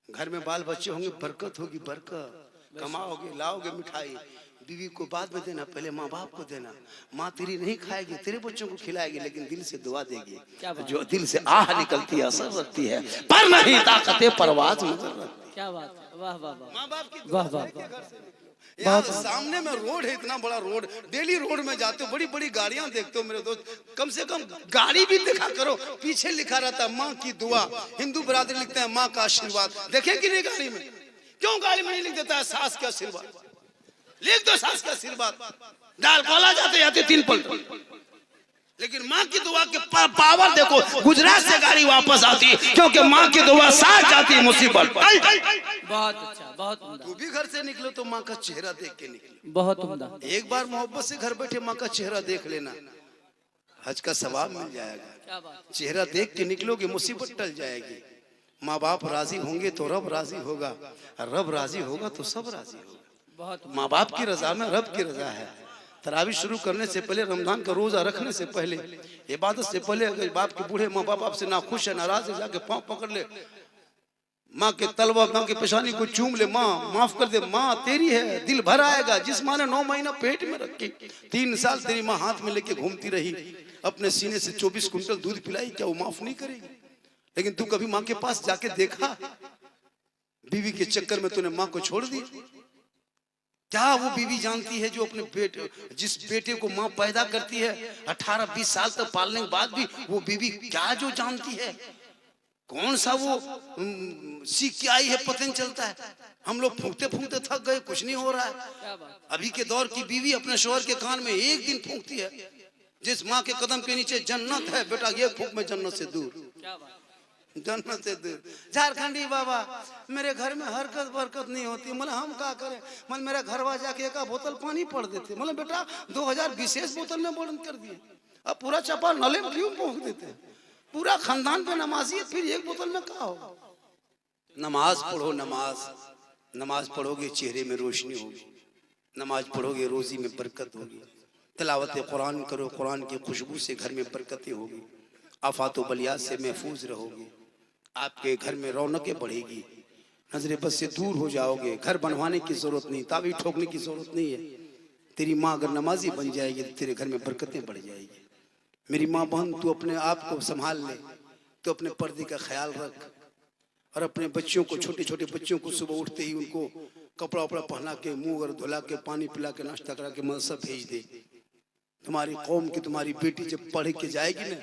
घर में बाल बच्चे होंगे, बरकत होगी, बरकत कमाओगे, लाओगे मिठाई, बीवी को बाद में देना, पहले माँ बाप को देना। माँ तेरी नहीं खाएगी, तेरे बच्चों को खिलाएगी, लेकिन दिल से दुआ देगी। जो दिल से आह निकलती है असर रखती है, पर नहीं ताकते परवाज नजर रखती। क्या बात है, वाह वाह वाह, माँ बाप की वाह वाह। यहाँ सामने में रोड है, इतना बड़ा रोड, डेली रोड में जाते हो, बड़ी बड़ी गाड़ियां देखते हो मेरे दोस्त, कम से कम गाड़ी भी देखा करो, पीछे लिखा रहता है माँ की दुआ। हिंदू बरादरी लिखते हैं माँ का आशीर्वाद, देखे कि नहीं गाड़ी में? क्यों गाड़ी में नहीं लिख देता है सास का आशीर्वाद? लिख दो सास का आशीर्वाद, डाल कोला जाते जाते 3 पलट। लेकिन माँ की दुआ के पावर देखो, गुजरात से गाड़ी वापस आती है, क्योंकि माँ की दुआ साथ जाती है मुसीबत। बहुत अच्छा, बहुत उम्दा, तू भी घर से निकलो तो माँ का चेहरा देख के निकलो, बहुत उम्दा। एक बार मोहब्बत से घर बैठे माँ का चेहरा देख लेना, हज का सवाब मिल जाएगा। क्या बात, चेहरा देख के निकलोगे, मुसीबत टल जाएगी। माँ बाप राजी होंगे तो रब राजी होगा, रब राजी होगा तो सब राजी होगा। बहुत माँ बाप की रजा में रब की रजा है। तरावी शुरू करने से पहले, रमजान का रोजा रखने से पहले, इबादत से पहले, अगर बाप के बूढ़े माँ बाप आपसे नाखुश है, नाराज है, जाके पाँव पकड़ ले, माँ के तलवा, माँ के पेशानी को चूम ले, माँ माफ कर दे, माँ तेरी है, दिल भर आएगा। जिस माँ ने 9 महीना पेट में रखी, 3 साल तेरी माँ हाथ में लेके घूमती रही, अपने सीने से 24 कुंटल दूध पिलाई, क्या वो माफ नहीं करेगी? लेकिन तू कभी माँ के पास जाके देखा? बीवी के चक्कर में तूने माँ को छोड़ दिया। क्या वो बीवी जानती है जो अपने बेटे, जिस बेटे को माँ पैदा करती है 18-20 साल तक पालने के बाद भी, वो बीवी क्या जो जानती है? कौन सा वो सीख के आई है पता नहीं चलता है। हम लोग फूंकते फूंकते थक गए, कुछ नहीं हो रहा है। अभी के दौर की बीवी अपने शौहर के कान में एक दिन फूंकती है, जिस माँ के कदम के नीचे जन्नत है, बेटा ये फूंक में जन्नत से दूर, जन्नत से दूर। झारखंडी बाबा, मेरे घर में हरकत बरकत नहीं होती, मतलब हम क्या करें? मतलब मेरा घरवा जाके एक बोतल पानी पड़ देते, मतलब बेटा 2000 विशेष बोतल में बंद कर दिए, अब पूरा चपा नले में क्यों पहुंच देते? पूरा खानदान पे नमाजी है, फिर एक बोतल में क्या होगा? नमाज पढ़ो, नमाज पढ़ोगे चेहरे में रोशनी होगी, नमाज पढ़ोगे रोजी में बरकत होगी, तिलावत कुरान करो, कुरान की खुशबू से घर में बरकतें होगी, आफात बलियात से महफूज रहोगे, आपके घर में रौनकें बढ़ेगी, नजर बद से दूर हो जाओगे। घर बनवाने की जरूरत नहीं, ताबी ठोकने की जरूरत नहीं है। तेरी माँ अगर नमाजी बन जाएगी तो तेरे घर में बरकतें बढ़ जाएगी। मेरी माँ बहन, तू अपने आप को संभाल ले, तो अपने पर्दे का ख्याल रख, और अपने बच्चों को, छोटे छोटे बच्चों को सुबह उठते ही उनको कपड़ा वपड़ा पहना के, मुंह और धुला के, पानी पिला के, नाश्ता करा के मदरसा भेज दे। तुम्हारी कौम की तुम्हारी बेटी जब पढ़ के जाएगी ना,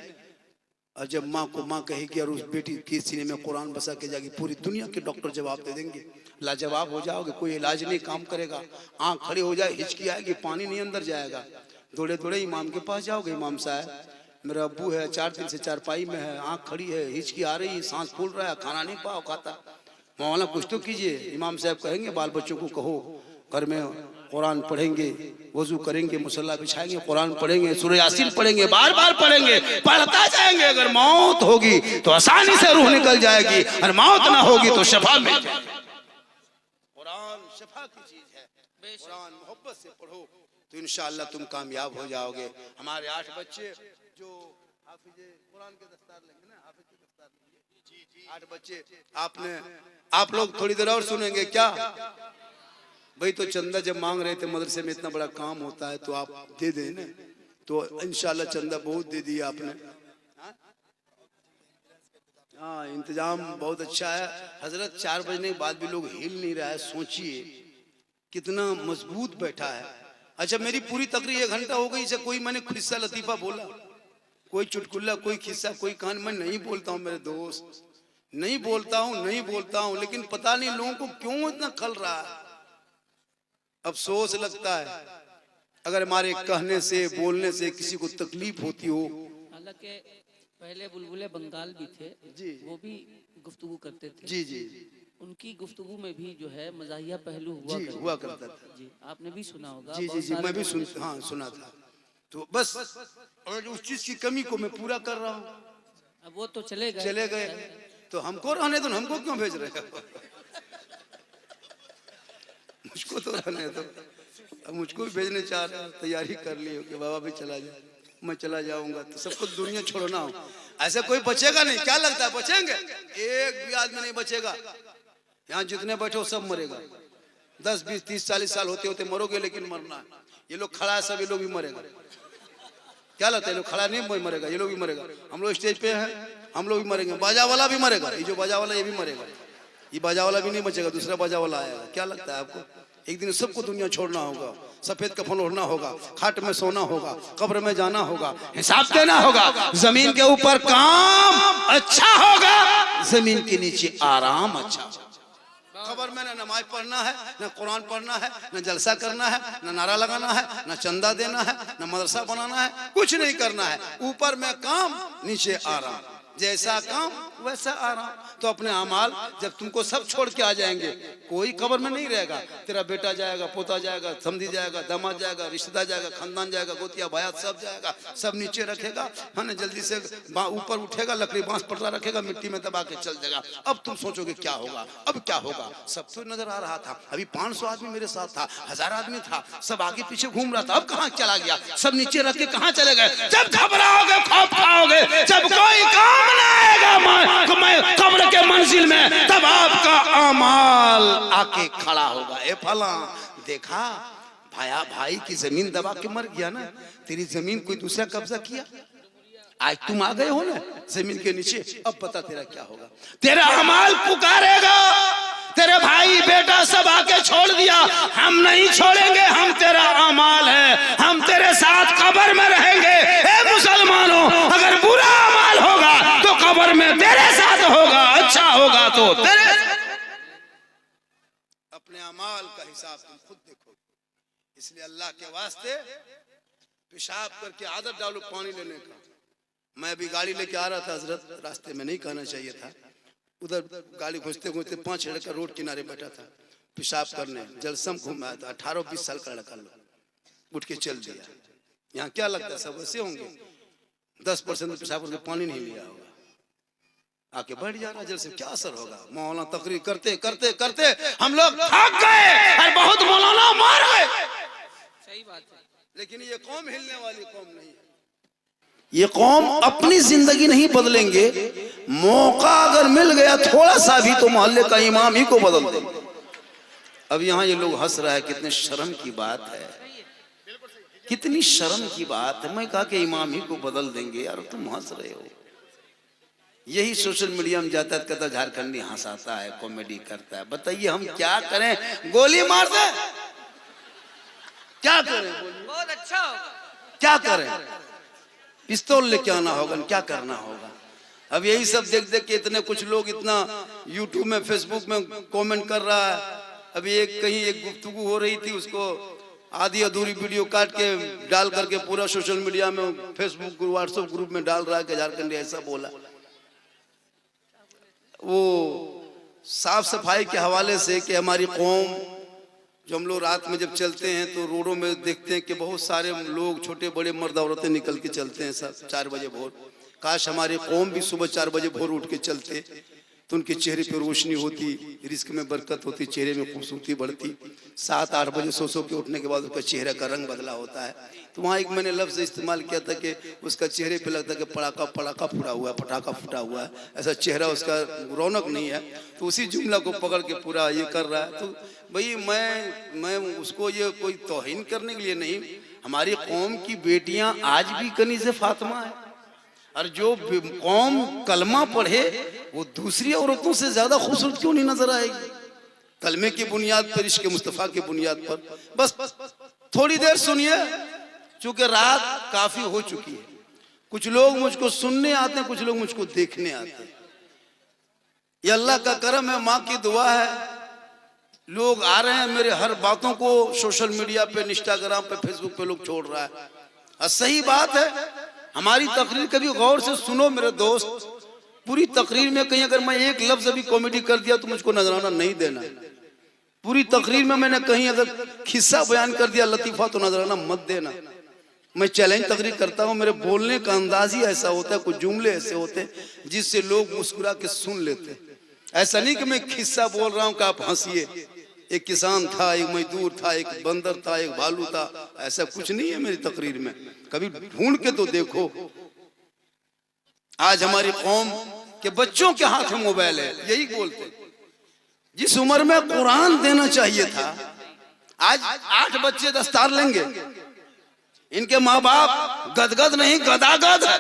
और जब माँ को माँ कहेगी और उस बेटी के सीने में कुरान बसा के जाएगी, पूरी दुनिया के डॉक्टर जवाब दे देंगे, लाजवाब हो जाओगे, कोई इलाज नहीं काम करेगा। आँख खड़ी हो जाए, हिचकी आएगी, पानी नहीं अंदर जाएगा, दौड़े दौड़े इमाम के पास जाओगे, इमाम साहब मेरा अब्बू है 4 दिन से चारपाई में है, आँख खड़ी है, हिचकी आ रही है, सांस फूल रहा है, खाना नहीं पाओ खाता, मौलाना कुछ तो कीजिए। इमाम साहब कहेंगे बाल बच्चों को कहो घर में कुरान पढ़ेंगे, वजू करेंगे, मुसल्ला बिछाएंगे, कुरान पढ़ेंगे, सूरह यासीन पढ़ेंगे, बार बार पढ़ेंगे, पढ़ता जाएंगे। अगर मौत होगी तो आसानी से रूह निकल जाएगी, और मौत ना होगी तो शफा मिल जाएगी। कुरान शफा की चीज है, कुरान मोहब्बत से पढ़ो तो इंशाअल्लाह तुम कामयाब हो जाओगे। हमारे 8 बच्चे जो हाफिज़े कुरान के दस्तार लेंगे ना, हाफिज़ के दस्तार लेंगे, 8 बच्चे आप लोग थोड़ी देर और सुनेंगे क्या भाई? तो चंदा जब मांग रहे थे मदरसे में, इतना बड़ा काम होता है तो आप दे दें ना, तो इंशाल्लाह चंदा बहुत दे दिया आपने। हाँ, इंतजाम बहुत अच्छा है हजरत। 4 बजने के बाद भी लोग हिल नहीं रहा है, सोचिए कितना मजबूत बैठा है। अच्छा, मेरी पूरी तकरीर 1 घंटा हो गई, इसे कोई मैंने किस्सा लतीफा बोला, कोई चुटकुला, कोई किस्सा, कोई कहानी मैं नहीं बोलता हूँ मेरे दोस्त, नहीं बोलता हूँ, लेकिन पता नहीं लोगों को क्यों इतना खल रहा है। अफसोस लगता है अगर हमारे कहने से, बोलने से किसी को तकलीफ होती हो। हालांकि पहले बुलबुले बंगाल भी थे जी, वो भी गुफ्तगू करते थे जी जी, उनकी गुफ्तगू में भी जो है मज़ाहिया पहलू हुआ करता था जी, आपने भी सुना होगा। जी जी जी, मैं भी सुना था। तो बस और उस चीज की कमी को मैं पूरा कर रहा हूँ। अब वो तो चले गए तो हमको रहने दो, हमको क्यों भेज रहे हो? मुझको तो रहने दो, अब मुझको भी भेजने चाह रहे, तैयारी कर ली हो कि बाबा भी चला जाए, मैं चला जाऊंगा तो सबको दुनिया छोड़ना हो, ऐसे कोई बचेगा नहीं। क्या लगता है बचेंगे? एक भी आदमी नहीं बचेगा। यहाँ जितने बैठे हो सब मरेगा, 10 20 30 40 साल होते होते मरोगे, लेकिन मरना है। ये लोग खड़ा है सब, ये लोग भी मरेगा। क्या लगता है, लोग खड़ा नहीं मरेगा, ये लोग भी मरेगा। हम लोग स्टेज पे हैं, हम लोग भी मरेंगे, बाजा वाला भी मरेगा, ये जो बाजा वाला ये भी मरेगा, ये बाजा वाला भी नहीं बचेगा, दूसरा बाजा वाला आएगा। क्या लगता है आपको, एक दिन सबको दुनिया छोड़ना होगा, सफेद कफन ओढ़ना होगा, खाट में सोना होगा, कब्र में जाना होगा, हिसाब देना होगा। जमीन के ऊपर काम अच्छा होगा, जमीन के नीचे आराम अच्छा। खबर में ना नमाज पढ़ना है, ना कुरान पढ़ना है, ना जलसा करना है, ना नारा लगाना है, ना चंदा देना है, ना मदरसा बनाना है, कुछ नहीं करना है। ऊपर में काम, नीचे आराम, जैसा काम वैसा आराम। तो अपने अमाल जब तुमको सब छोड़ के आ जाएंगे, कोई कब्र में नहीं रहेगा। तेरा बेटा जाएगा, पोता जाएगा, समधी जाएगा, दामाद जाएगा, रिश्तेदार जाएगा, खानदान जाएगा, गोतिया भायात सब जाएगा, सब नीचे रखेगा, है ना। जल्दी से ऊपर उठेगा, लकड़ी बांस पटरा रखेगा, मिट्टी में दबा के चल जाएगा। अब तुम सोचोगे क्या होगा, अब क्या होगा। सब तो नजर आ रहा था, अभी 500 आदमी मेरे साथ था, 1000 आदमी था, सब आगे पीछे घूम रहा था, अब कहाँ चला गया, सब नीचे रख के कहाँ चले गए। जब घबराओगे, खौफ खाओगे, जब कोई काम ना आएगा मैं कब्र के मंजिल में, तब आपका अमाल आके खड़ा होगा। ए फला, देखा भाई की जमीन दबा के मर गया ना, तेरी जमीन कोई दूसरा कब्जा किया, आज तुम आ गए हो ना जमीन के नीचे, अब पता तेरा क्या होगा। तेरा अमाल पुकारेगा, तेरे भाई बेटा सब आके छोड़ दिया, हम नहीं छोड़ेंगे, हम तेरा अमाल है, हम तेरे साथ कब्र में रहेंगे। ए मुसलमानों, अगर बुरा अमाल होगा तो कब्र में तेरे साथ होगा, अच्छा होगा तो तेरे। अपने अमाल का हिसाब तुम खुद देखो। इसलिए अल्लाह के वास्ते पेशाब करके आदत डालो पानी लेने का। मैं अभी गाड़ी लेके आ रहा था हजरत, रास्ते में नहीं कहना चाहिए था, उधर गाड़ी घुसते घुसते 5 लड़का रोड किनारे बैठा था पेशाब करने, जलसम घूम आया था, 18-20 साल का लड़का, लोग उठ के चल दिया। यहाँ क्या लगता है सब ऐसे होंगे, 10% पेशाब करके पानी नहीं लिया होगा, आके बैठ जा रहा, जलसे क्या असर होगा। मौलाना तकरीर करते करते करते हम लोग थक गए और बहुत मौलाना मार गए। सही बात है, लेकिन ये कौम हिलने वाली कौम नहीं है। ये कौम अपनी जिंदगी नहीं बदलेंगे, मौका अगर मिल गया थोड़ा सा भी तो मोहल्ले का इमाम ही को बदल देंगे। अब यहाँ ये लोग हंस रहा है, कितने शर्म की बात है, कितनी शर्म की बात है। मैं कहा कि इमाम ही को बदल देंगे, यार तुम हंस रहे हो। यही सोशल मीडिया में जाता है, झारखंडी हंसाता है, कॉमेडी करता है। बताइए हम क्या करें, गोली मार दे, क्या करें, बहुत अच्छा होगा, क्या करें, पिस्तौल लेके आना होगा, क्या करना होगा। अब यही सब देख देख के इतने कुछ लोग इतना यूट्यूब में फेसबुक में कमेंट कर रहा है। अभी कहीं एक गुफ्तगू हो रही थी, उसको आधी अधूरी वीडियो काट के डाल करके पूरा सोशल मीडिया में, फेसबुक व्हाट्सएप ग्रुप में डाल रहा है कि झारखंडी ऐसा बोला। वो साफ सफाई के हवाले से कि हमारी कौम, जो हम लोग रात में जब चलते हैं तो रोडों में देखते हैं कि बहुत सारे लोग, छोटे बड़े मर्द औरतें निकल के चलते हैं सब 4 बजे भोर। काश हमारी कौम भी सुबह 4 बजे भोर उठ के चलते तो उनके चेहरे पे रोशनी होती, रिस्क में बरकत होती, चेहरे में खूबसूरती बढ़ती। 7-8 बजे सो के उठने के बाद उसका चेहरे का रंग बदला होता है। तो वहाँ एक मैंने लफ्ज़ इस्तेमाल किया था कि उसका चेहरे पे लगता है कि पटाखा फूटा हुआ है, पटाखा फूटा हुआ है, ऐसा चेहरा उसका रौनक नहीं है। तो उसी जुमला को पकड़ के पूरा ये कर रहा है। तो भाई मैं उसको ये कोई तौहीन करने के लिए नहीं, हमारी कौम की बेटियां आज भी कनीज़े फातिमा है, और जो कौम कलमा पढ़े वो दूसरी औरतों से ज्यादा खूबसूरत क्यों नहीं नजर आएगी। कलमे की बुनियाद पर, इश्क मुस्तफ़ा की बुनियाद पर। बस थोड़ी देर सुनिए, चूंकि रात काफी हो चुकी है। कुछ लोग मुझको सुनने आते हैं, कुछ लोग मुझको देखने आते हैं। ये अल्लाह का करम है, माँ की दुआ है, लोग आ रहे हैं, मेरे हर बातों को सोशल मीडिया पे, इंस्टाग्राम पे, फेसबुक पे लोग छोड़ रहा है। और सही बात है, हमारी तकरीर कभी गौर से सुनो मेरे दोस्त। पूरी तकरीर में कहीं अगर मैं एक लफ्ज अभी कॉमेडी कर दिया तो मुझको नजराना नहीं देना। पूरी तकरीर में मैंने कहीं अगर खिस्सा बयान कर दिया, लतीफा, तो नजराना मत देना। मैं चैलेंज तकरीर करता हूँ, मेरे बोलने का अंदाज ही ऐसा होता है, कुछ जुमले ऐसे होते हैं जिससे लोग मुस्कुरा के सुन लेते हैं। ऐसा नहीं कि मैं खिस्सा बोल रहा हूँ कि आप हंसिए। एक किसान था, एक मजदूर था, एक बंदर था, एक भालू था, ऐसा कुछ नहीं है मेरी तकरीर में। कभी ढूंढ के तो देखो। आज हमारी कौम के बच्चों के हाथ में मोबाइल है, यही बोलते, जिस उम्र में कुरान देना चाहिए था, आज 8 बच्चे दस्तार लेंगे। इनके माँ बाप गदगद नहीं गदागद है।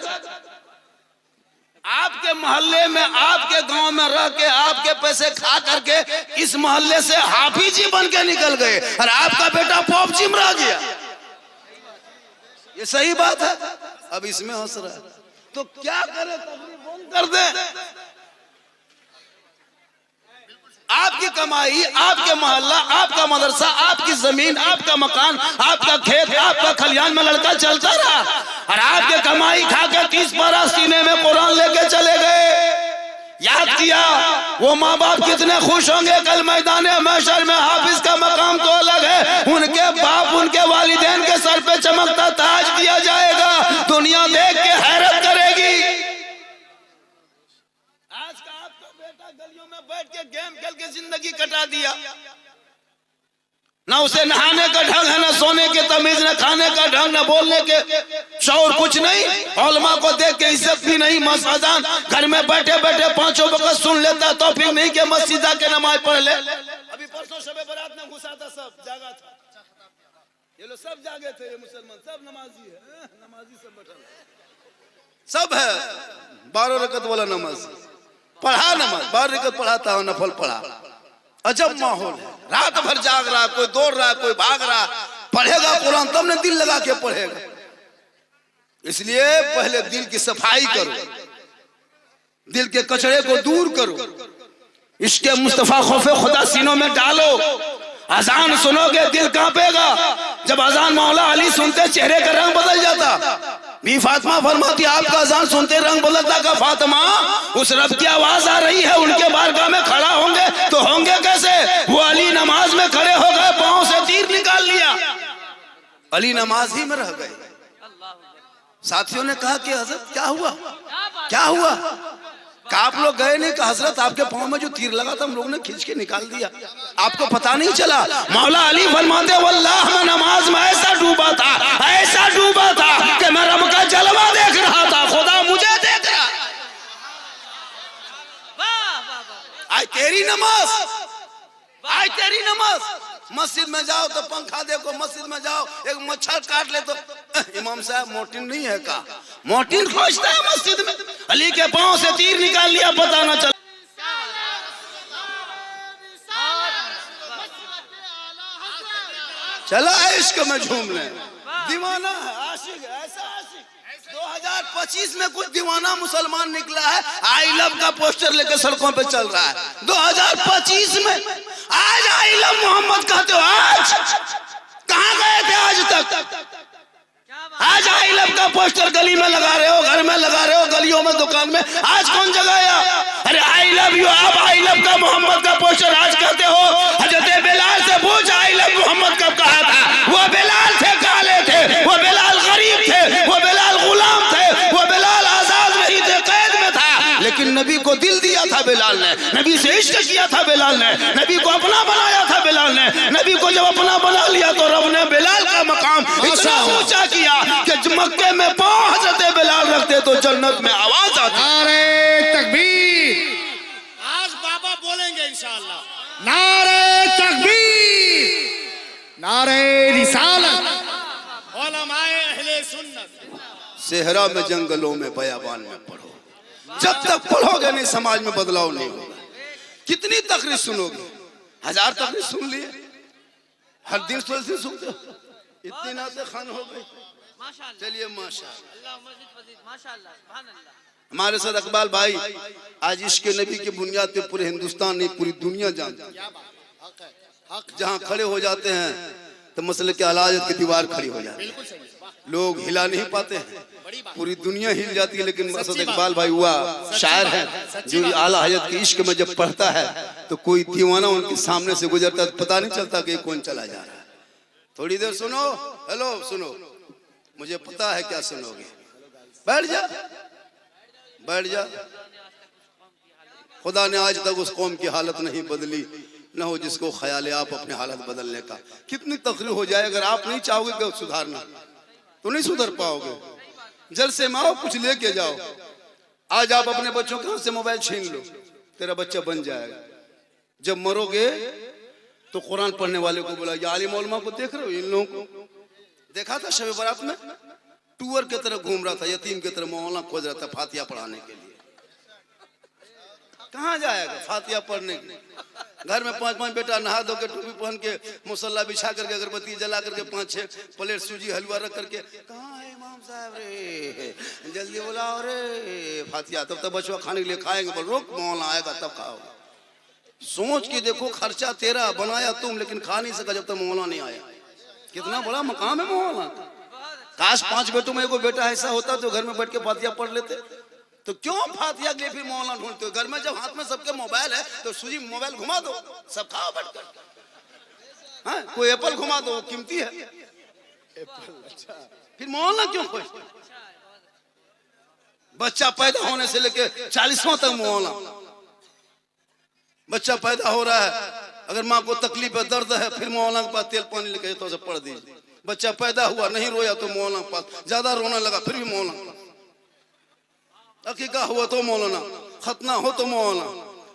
आपके मोहल्ले में, आपके गांव में रह के, आपके पैसे खा करके इस मोहल्ले से हाफिज जी बन के निकल गए और आपका बेटा पॉप जिम रह गया। ये सही बात है? अब इसमें हंस रहा है तो क्या करे, तकलीफ बंद कर दे। आपकी कमाई, आपके मोहल्ला, आपका मदरसा, आपकी जमीन, आपका मकान, आपका खेत, आपका खलियान में लड़का चलता रहा और आपके कमाई खा के 30 पारा सीने में कुरान लेके चले गए। याद किया वो माँ बाप कितने खुश होंगे कल मैदान महशर में। हाफिज का मकाम तो अलग है, उनके बाप, उनके वालिदैन के सर पे चमकता ताज दिया जाएगा। दुनिया देख के हैरत करेगी। आज का आपका बेटा गलियों में बैठ के गेम खेल के जिंदगी कटा दिया। ना उसे नहाने का ढंग है, ना सोने के तमीज, ना खाने का ढंग, ना बोलने के शौर, कुछ नहीं। उलमा को देख के इज्जत भी नहीं। मस्जिदान घर में बैठे बैठे 5 वक्त सुन लेता तो फिर नहीं के मस्जिद जाके नमाज पढ़ ले। अभी परसों शबे बारात में घुसा था, सब जागा था। ये लोग सब जागे थे, ये मुसलमान सब नमाजी है, नमाजी सब बैठा सब है। 12 रकत वाला नमाज पढ़ा, नमाज 12 रकत पढ़ाता हो, नफल पढ़ा। अजब माहौल है, रात भर जाग रहा, कोई दौड़ रहा, कोई भाग रहा। पढ़ेगा कुरान तब ने दिल लगा के पढ़ेगा। इसलिए पहले दिल की सफाई करो, दिल के कचरे को दूर करो, इसके मुस्तफा खौफे खुदा सीनों में डालो। अजान सुनोगे दिल कांपेगा। जब अजान मौला अली सुनते चेहरे का रंग बदल जाता। बी फातिमा फरमाती आपका अजान सुनते रंग बदलता का फातिमा, उस रब की आवाज आ रही है, उनके बारगाह में खड़ा होंगे तो होंगे कैसे? वो अली नमाज में खड़े हो गए, पांव से तीर निकाल लिया, अली नमाज ही में रह गए। साथियों ने कहा कि हजरत क्या हुआ, क्या हुआ? आप लोग गए नहीं? कहा हजरत आपके पांव में जो तीर लगा था हम लोग ने खींच के निकाल दिया, आपको पता नहीं चला। मौला अली फरमाते वल्लाह मैं नमाज में ऐसा डूबा था, ऐसा डूबा था कि मैं रब का जलवा देख रहा था, खुदा मुझे देख रहा। आज तेरी नमाज, आज तेरी नमाज। मस्जिद में जाओ तो पंखा देखो, मस्जिद में जाओ एक मच्छर काट ले तो इमाम साहब मोटिन नहीं है का? मोटिन खोजता है मस्जिद में। अली के पांव से तीर निकाल लिया, पता ना चला। चला इश्क में झूम ले, दीवाना है, आशिक है, ऐसा आशिक। 2025 में कुछ दीवाना मुसलमान निकला है, आई लव का पोस्टर लेकर सड़कों पे चल रहा है। 2025 में आज आई लव मोहम्मद कहते हो, आज कहां गए थे आज तक? आज आई लव का पोस्टर गली में लगा रहे हो, घर में लगा रहे हो, गलियों में, दुकान में, आज कौन जगाया? अरे आई लव यू, आप आई लव का मोहम्मद का पोस्टर आज कहते हो। हजरत बिलाल से पूछ आई लव मोहम्मद कब कहा था? वो बिलाल थे, काले थे, वो बिलाल गरीब थे, वो बिलाल गुलाम थे, वो बिलाल आजाद नहीं थे, कैद में था, लेकिन नबी को दिल दिया था बिलाल ने, नबी से इश्क किया था बिलाल ने, नबी को अपना बनाया था बिलाल ने। नबी को जब अपना बना लिया तो रब ने बिलाल का मकाम इतना ऊंचा किया कि मक्के में पांव हजरत बिलाल रखते तो जन्नत में आवाज आती। नारे तकबीर, आज बाबा बोलेंगे इंशाअल्लाह। नारे तकबीर, नारे रिसालत, उलमाए अहले सुन्नत। सेहरा में, जंगलों में, बयाबान में पढ़ो, जब तक पढ़ोगे नहीं समाज में बदलाव नहीं होगा। कितनी तकरीर सुनोगे? 1000 तकरीर सुन लिए, हर दिन सुनते हो, इतनी नाते खान हो गई। चलिए माशाअल्लाह, हमारे साथ इकबाल भाई आज इश्क नबी की बुनियाद पे पूरे हिंदुस्तान नहीं पूरी दुनिया जानती है। जहाँ खड़े हो जाते हैं तो मसले के अलाजत की दीवार खड़ी हो जाती है, लोग हिला नहीं पाते हैं, पूरी दुनिया हिल जाती है। लेकिन असद इकबाल भाई हुआ शायर है जो आला हजरत के इश्क में जब पढ़ता है तो कोई दीवाना उनके सामने से गुजरता है, पता नहीं चलता कि कौन चला जा रहा है। थोड़ी देर सुनो, हेलो सुनो, मुझे पता है क्या सुनोगे, बैठ जा, बैठ जा। खुदा ने आज तक उस कौम की हालत नहीं बदली, न हो जिसको ख्याल है आप अपनी हालत बदलने का। कितनी तकलीफ हो जाए, अगर आप नहीं चाहोगे कि सुधारना तो नहीं सुधर पाओगे। जलसे में आओ, कुछ लेके जाओ। आज आप अपने बच्चों के हाथ से मोबाइल छीन लो, तेरा बच्चा बन जाएगा। जब मरोगे तो कुरान पढ़ने वाले को बोला, ये आलिम उलमा को देख रहे हो, इन लोगों को देखा था शब बारात में टूअर की तरह घूम रहा था, यतीम की तरह मौलाना खोज रहा था फातिहा पढ़ाने के लिए। कहाँ जाएगा फातिहा पढ़ने के लिए? घर में 5-5 बेटा नहा धो के टोपी पहन के मुसल्ला बिछा करके अगरबत्ती जला करके 5-6 प्लेट सूजी हलवा रख करके, कहाँ है इमाम साहब रे, जल्दी बुलाओ रे फातिहा। तब तक बचवा खाने के लिए खाएंगे, पर रोक मौलाना आएगा तब खाओगे। सोच के देखो, खर्चा तेरा, बनाया तुम, लेकिन खा नहीं सका जब तक मौलाना नहीं आया। कितना बड़ा मकाम है मौलाना का। काश 5 बेटों में एगो बेटा ऐसा होता तो घर में बैठ के फातिहा पढ़ लेते। तो क्यों फातिहा के लिए फिर मौलाना ढूंढते हो? घर में जब हाथ में सबके मोबाइल है तो सूजी मोबाइल घुमा दो, सब खाओ बैठकर। हाँ, कोई एप्पल घुमा दो, कीमती है एप्पल। फिर मौलाना क्यों खोज? बच्चा पैदा होने से लेके 40वां तक मौलाना। बच्चा पैदा हो रहा है, अगर माँ को तकलीफ है, दर्द है, फिर मौलाना के पास तेल पानी लेके तो पढ़ दीजिए। बच्चा पैदा हुआ, नहीं रोया तो मौलाना के पास, ज्यादा रोने लगा फिर भी मौलाना। अकीका हुआ तो मौलाना, खतना हो तो मौलाना,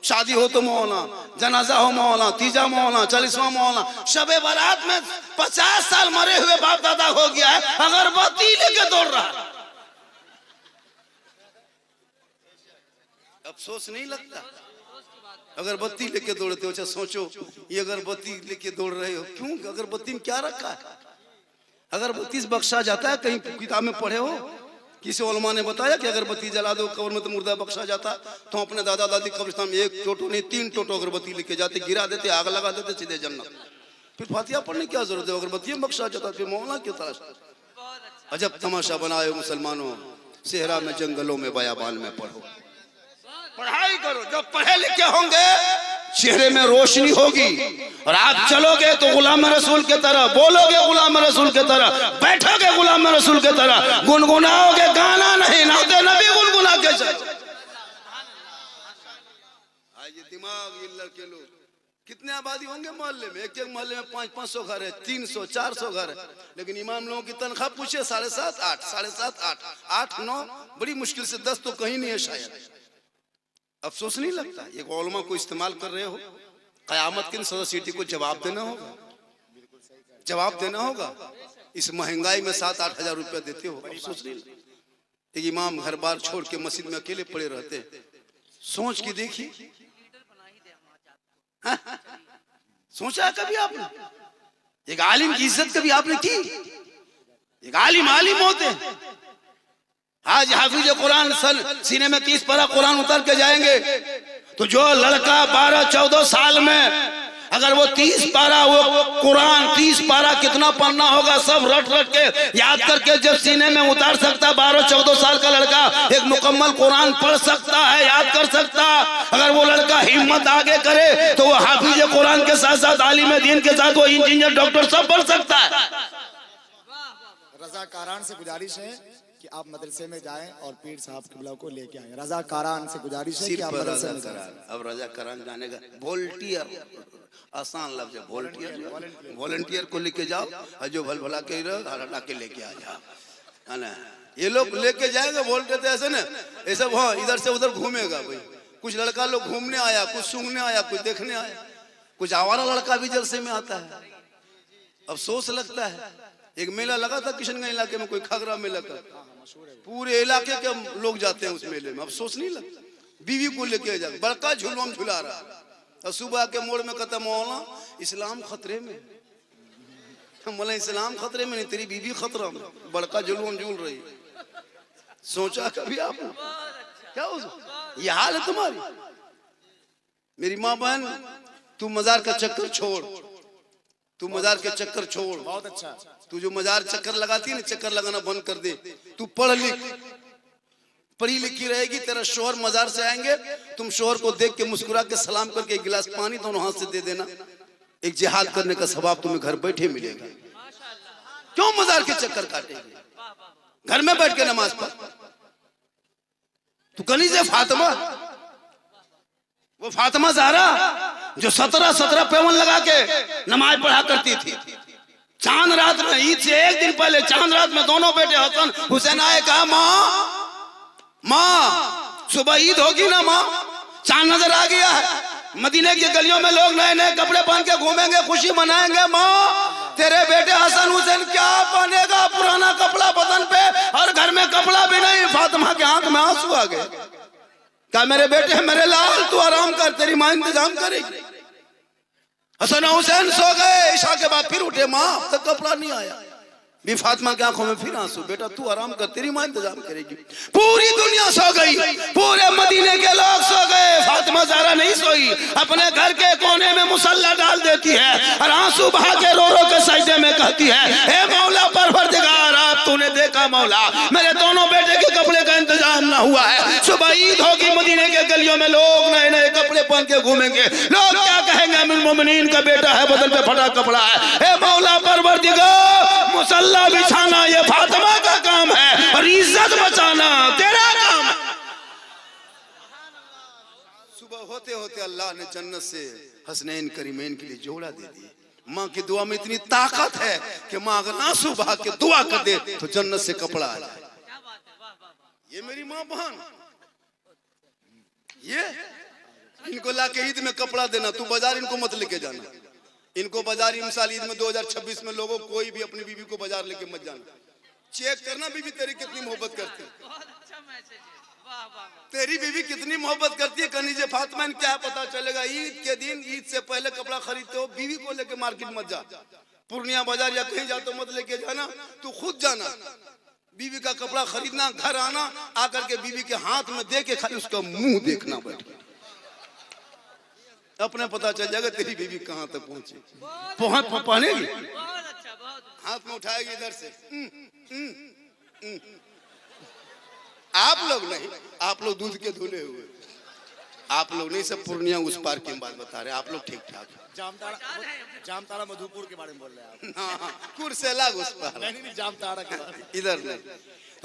शादी हो तो मौलाना, जनाजा हो मौलाना, तीजा मौलाना, 40वां मौलाना। शबे बारात में 50 साल मरे हुए बाप दादा हो गया है, अगरबत्ती लेके दौड़ रहा है। अफसोस नहीं लगता? अगरबत्ती लेके दौड़ते हो। अच्छा सोचो, ये अगरबत्ती लेके दौड़ रहे हो क्यों? अगरबत्ती में क्या रखा है? अगरबत्ती से बख्शा जाता है? कहीं किताब में पढ़े हो? किसी उलमा ने बताया कि अगरबत्ती जला दो कब्र में तो मुर्दा बख्शा जाता? तो अपने दादा दादी कब्रिस्तान में 1 टोटो नहीं 3 टोटो अगरबत्ती लेके जाते, गिरा देते, आग लगा देते, सीधे जन्नत। फिर फातिहा पढ़ने की क्या जरूरत है? अगरबत्ती में बख्शा जाता, फिर मौलाना क्यों तलाश? अजब तमाशा बनाए मुसलमानों, सेहरा में जंगलों में बयाबान में पढ़ो, पढ़ाई करो। जब पढ़े लिखे होंगे चेहरे में रोशनी होगी और आप चलोगे तो गुलाम रसूल के तरह, बोलोगे गुलाम रसूल के तरह, बैठोगे गुलाम रसूल के तरह, गुनगुनाओगे, गाना नहीं, नाते नबी गुनगुना के चलो। आज ये दिमाग, ये लड़के लोग, कितने आबादी होंगे मोहल्ले में? एक मोहल्ले में 500-500 घर है, 300-400 घर है, लेकिन इमाम लोगों की तनख्वाह पूछे 7.5, 8, 7.5, 8, 8, 9, बड़ी मुश्किल से 10 तो कहीं नहीं है शायद। अफसोस नहीं लगता? एक उलमा को इस्तेमाल कर रहे हो, कयामत के दिन सदर सिटी को जवाब देना होगा, जवाब देना होगा। इस महंगाई में 7-8 हजार रुपया देते हो, अफसोस नहीं लगता? एक इमाम घर बार छोड़ के मस्जिद में अकेले पड़े रहते, सोच के देखिए। सोचा कभी आपने? एक आलिम की इज्जत कभी आपने की? एक आलिम आलिम होते हैं। आज हाफिज कुरान सीने में 30 पारा कुरान उतर के जाएंगे तो जो लड़का 12-14 साल में अगर वो 30 पारा वो कुरान 30 पारा कितना पढ़ना होगा सब रट रट के याद करके जब सीने में उतार सकता, 12-14 साल का लड़का एक मुकम्मल कुरान पढ़ सकता है, याद कर सकता। अगर वो लड़का हिम्मत आगे करे तो वो हाफिज कुरान के साथ साथ आलिम दीन के साथ वो इंजीनियर, डॉक्टर सब बन सकता है। रज़ाकारान से गुजारिश है कि आप मदरसे में जाएं और पीर साहब किबला को लेके आएं। रज़ाकारान से गुजारिश है कि आप मदरसे में जाएं। अब रज़ाकारान जाने का वॉलंटियर, आसान लफ्ज है वॉलंटियर। वॉलंटियर को लेके जाओ और जो भल भला के हटा के लेके आ जाओ, है ना? ये लोग लेके जाएंगे वॉलंटियर तो ऐसे ना, ऐसा वो इधर से उधर घूमेगा भाई। कुछ लड़का लोग घूमने आया, कुछ सूंघने आया, कुछ देखने आया, कुछ आवारा लड़का भी जलसे में आता है। अफसोस लगता है। एक मेला लगा था किशनगंज इलाके में, कोई खगरा मेला का, पूरे इलाके के लोग जाते हैं उस मेले में। अफसोस नहीं लगता? बीवी को लेके जा, बड़का झूलम झूला रहा और सुबह के मोड़ में कहता मौलाना इस्लाम खतरे में। मौलाना इस्लाम खतरे में नहीं, तेरी बीवी खतरा में, बड़का झूलम झूल रही। सोचा कभी आपने क्या हो? ये हाल है तुम्हारी। मेरी माँ बहन, तू मजार का चक्कर छोड़, तू मजार के चक्कर छोड़। बहुत अच्छा। तू जो मजार चक्कर लगाती है ना, चक्कर लगाना बंद कर दे। तू पढ़ लिख, पढ़ी लिखी रहेगी, तेरा शोहर मजार से आएंगे, तुम शोहर को देख के मुस्कुरा के सलाम करके एक गिलास पानी दोनों हाथ से दे देना। एक जिहाद करने का सवाब तुम्हें घर बैठे मिलेगा। क्यों मजार के चक्कर काटेगी? घर में बैठ के नमाज पढ़। तू कनीज़े फातिमा, वो फातिमा ज़हरा जो 17 पेवन लगा के नमाज पढ़ा करती थी। चांद रात में, ईद से एक दिन पहले चांद रात में दोनों बेटे हसन हुसैन आए, कहा माँ सुबह ईद होगी ना माँ, चांद नजर आ गया है। मदीने की गलियों में लोग नए नए कपड़े पहन के घूमेंगे, खुशी मनाएंगे। माँ तेरे बेटे हसन हुसैन क्या पहनेगा, पुराना कपड़ा बदन पे और घर में कपड़ा भी नहीं। फातिमा के आंख में आंसू आ गए। क्या मेरे बेटे मेरे लाल तू आराम कर, तेरी माँ इंतजाम करेगी। हसन हुसैन सो गए, ईशा के बाद फिर उठे, माँ अब तक कपड़ा नहीं आया। भी फातिमा की आंखों में फिर आंसू, बेटा तू आराम कर, तेरी माँ इंतजाम करेगी। पूरी दुनिया सो गई, पूरे मदीने के लोग सो गए। फातिमा ज़हरा नहीं सोई, अपने घर के कोने में मुसल्ला डाल देती है और आंसू बहा के रो रो के सजदे में कहती है, हे मौला परवरदिगार, आप तूने देखा मौला मेरे दोनों बेटे के कपड़े का इंतजाम ना हुआ है। सुबह ईद होगी, मदीने के गलियों में लोग नए नए कपड़े पहन के घूमेंगे। लोग क्या कहेंगे, अमीरुल मोमिनीन का बेटा है, बदन पे फटा कपड़ा है। हे मौला परवरदिगार, मुसल्ला बिछाना ये फातिमा का काम है और इज्जत बचाना तेरा काम है। सुबह होते होते अल्लाह ने जन्नत से हसनैन करीमैन के लिए जोड़ा दे दिया। माँ की दुआ में इतनी ताकत है कि माँ अगर आंसू बहा के दुआ कर दे तो जन्नत से कपड़ा आ जाए। ये मेरी माँ बहन, ये इनको ला के ईद में कपड़ा देना, तू बाजार इनको मत लेके जाना। इनको बाजार इंशाल्लाह ईद में 2026 में लोगों कोई भी अपनी बीवी को बाजार लेके मत जाना। चेक करना बीवी तेरी कितनी मोहब्बत करती है। तेरी बीवी कितनी मोहब्बत करती है। कनीजे फातिमा क्या पता चलेगा। ईद के दिन ईद से पहले कपड़ा खरीदते हो, बीवी को लेके मार्केट मत जा। पूर्णिया बाजार या कहीं जा तो मत लेके जाना, तू खुद जाना। बीवी का कपड़ा खरीदना, घर आना, आकर के बीवी के हाथ में दे के खाली उसका मुंह देखना बैठ, अपने पता चल जाएगा तेरी बीवी कहाँ तक पहुंची। पहनेगी, हाथ में उठाएगी इधर से। आप लोग नहीं, आप लोग दूध के धुले हुए, आप लोग नहीं, सब पूर्णिया उस पार की बात बता रहे। आप लोग ठीक ठाक। जामताड़ा मधुपुर के बारे में बोल रहे हैं हाँ, कुर से अलग उस पार। नहीं, जामताड़ा के बारे में। इधर नहीं।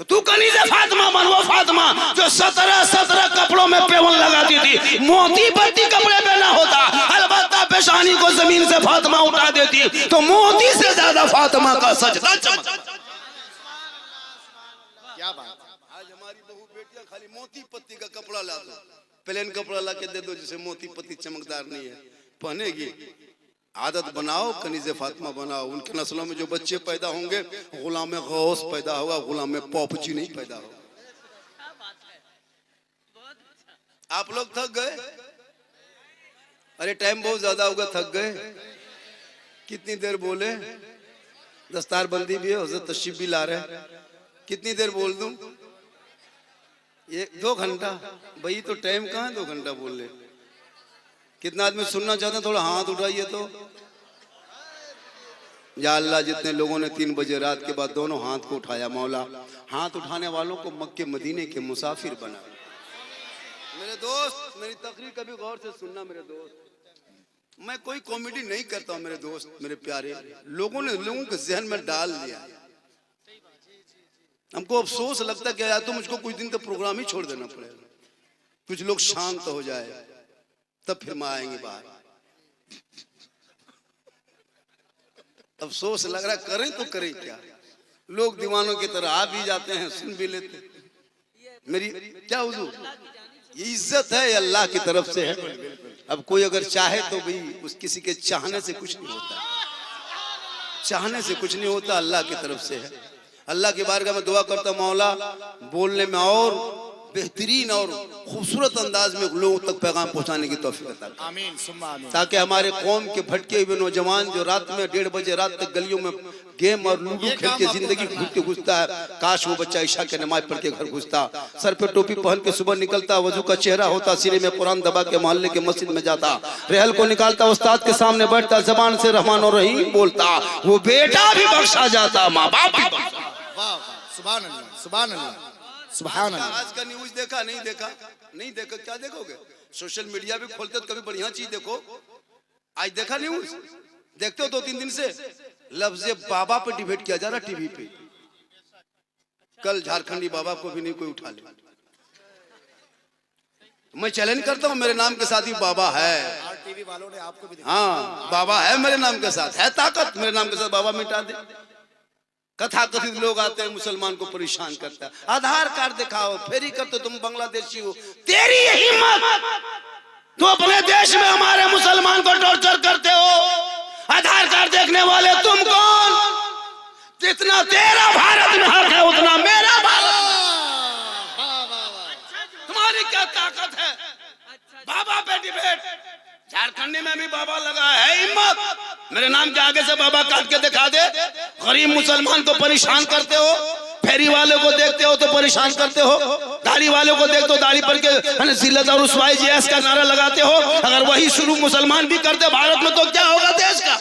तो तू कनीज़े फातिमा बन, वो फातिमा जो 17 कपड़ों में पेवन लगाती थी। मोती पत्ती कपड़े पे ना होता, अलबत्ता पेशानी को जमीन से फातिमा उठा देती तो मोती से ज्यादा फातिमा का सजदा चमक। क्या बात। आज हमारी बहू बेटियां खाली मोती पत्ती का कपड़ा ला दो, प्लेन कपड़ा ला के दे दो जिसे मोती पत्ती चमकदार नहीं है, पहनेगी। आदत बनाओ, कनीज़े फातिमा बनाओ। उनके नस्लों में जो बच्चे पैदा होंगे, गुलाम गौस पैदा होगा, गुलाम पॉपची नहीं पैदा होगा। आप लोग थक गए? अरे टाइम बहुत ज्यादा होगा, थक गए? कितनी देर बोले? दस्तार बंदी भी है, हज़रत तशरीफ भी ला रहे। कितनी देर बोल दूं? 2 घंटा? भाई तो टाइम कहाँ है 2 घंटा बोल ले। कितना आदमी सुनना चाहते हैं? थोड़ा हाथ उठाइए तो। या अल्लाह, जितने लोगों ने 3 बजे रात के बाद दोनों हाथ को उठाया, मौला हाथ उठाने वालों को मक्के मदीने के मुसाफिर बना। मेरे दोस्त, मेरी तकरीर कभी गौर से सुनना मेरे दोस्त। मैं कोई कॉमेडी नहीं करता हूँ मेरे दोस्त, मेरे प्यारे। लोगों ने लोगों के जहन में डाल दिया। हमको अफसोस लगता है कि यार तो मुझको कुछ दिन तो प्रोग्राम ही छोड़ देना पड़ेगा, कुछ लोग शांत हो जाए तब फिर मैं आएंगे बाहर। अफसोस लग रहा, करें तो करें क्या। लोग दीवानों की तरह आ भी जाते हैं, सुन भी लेते। मेरी क्या हुजूर, ये इज्जत है, अल्लाह की तरफ से है। अब कोई अगर चाहे तो भाई उस किसी के चाहने से कुछ नहीं होता, चाहने से कुछ नहीं होता, अल्लाह की तरफ से है। अल्लाह की बारगाह में दुआ करता, मौला बोलने में और बेहतरीन और खूबसूरत अंदाज में लोगों तक पैगाम पहुंचाने की तौफीक अता कर। आमीन सुम्मा आमीन। ताकि हमारे कौम के भटके हुए नौजवान जो रात में 1:30 बजे रात तक गलियों में गेम और लूडो खेल के जिंदगी घुसता है, काश वो बच्चा ईशा के नमाज पढ़ के घर घुसता, सर पे टोपी पहन के सुबह निकलता, वजू का चेहरा होता, सीने में कुरान दबा के मोहल्ले के मस्जिद में जाता, रहल को निकालता, उस्ताद के सामने बैठता, जबान से रहमान और रहीम बोलता, वो बेटा भी बख्शा जाता, माँ बाप भी बख्शा। वाह सुभान अल्लाह, सुभान अल्लाह, सुभान अल्लाह। आज का न्यूज देखा? नहीं देखा? नहीं देखा, क्या देखोगे? सोशल मीडिया भी खोलते तो कभी बढ़िया चीज देखो। आज देखा न्यूज? देखते हो 2-3 दिन से लफ्ज़ बाबा पे डिबेट किया जा रहा टीवी पे। कल झारखंडी बाबा को भी नहीं कोई उठा ले। मैं चैलेंज करता हूँ, मेरे नाम के साथ ही बाबा है। टीवी वालों ने आपको भी हाँ, बाबा है मेरे नाम के साथ, है ताकत मेरे नाम के साथ, बाबा मिटा दे। कथा कथित लोग आते हैं, मुसलमान को परेशान करता है। आधार कार्ड दिखाओ, फेरी कर तो तुम बांग्लादेशी हो, तेरी हिम्मत तो अपने देश में हमारे मुसलमान को टॉर्चर करते हो। आधार कार्ड देखने वाले तुम कौन? जितना तेरा भारत में हक है उतना मेरा भारत में। तुम्हारी क्या ताकत है? बाबा पे डिबेट। झारखंडी में भी बाबा लगा है हिम्मत। मेरे नाम के आगे से बाबा काट के दिखा दे। गरीब मुसलमान को परेशान करते हो, फेरी वाले को देखते हो तो परेशान करते हो, दाढ़ी वाले को देखते हो दाढ़ी पर के जिल्लत और रुसवाई जीएस का नारा लगाते हो। अगर वही शुरू मुसलमान भी करते भारत में तो क्या होगा देश का?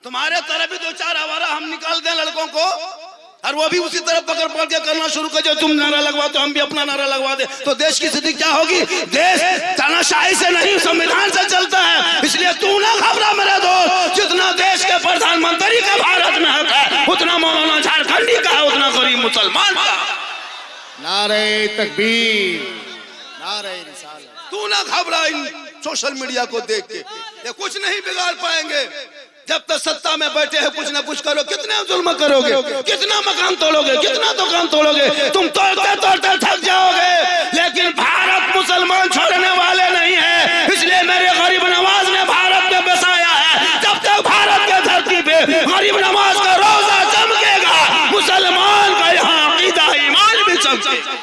तुम्हारे तरफ भी दो चार आवारा हम निकाल दें लड़कों को, और वो भी उसी तरफ पकड़ पकड़ के करना शुरू कर जो तुम नारा लगवा तो हम भी अपना नारा लगवा दे, तो देश की स्थिति क्या होगी? देश तानाशाही से नहीं संविधान से चलता है। इसलिए तू ना घबरा मेरे दोस्त। जितना देश के प्रधानमंत्री का भारत में हक है उतना मौलाना झारखंडी का है, उतना गरीब मुसलमान का। नारे तकबीर, नारे रिसालत। तू ना घबरा इन सोशल मीडिया को देख के, ये कुछ नहीं बिगाड़ पाएंगे। जब तक सत्ता में बैठे हैं कुछ ना कुछ करो। कितने जुल्म करोगे? कितना मकान तोड़ोगे? कितना दुकान तोड़ोगे? तुम तोड़ते तोड़ते थक जाओगे। लेकिन भारत मुसलमान छोड़ने वाले नहीं है। इसलिए मेरे गरीब नवाज ने भारत में बसाया है। जब तक भारत के धरती पे गरीब नवाज का रोजा चमकेगा, मुसलमान का यहाँ अकीदा ईमान भी चमकेगा।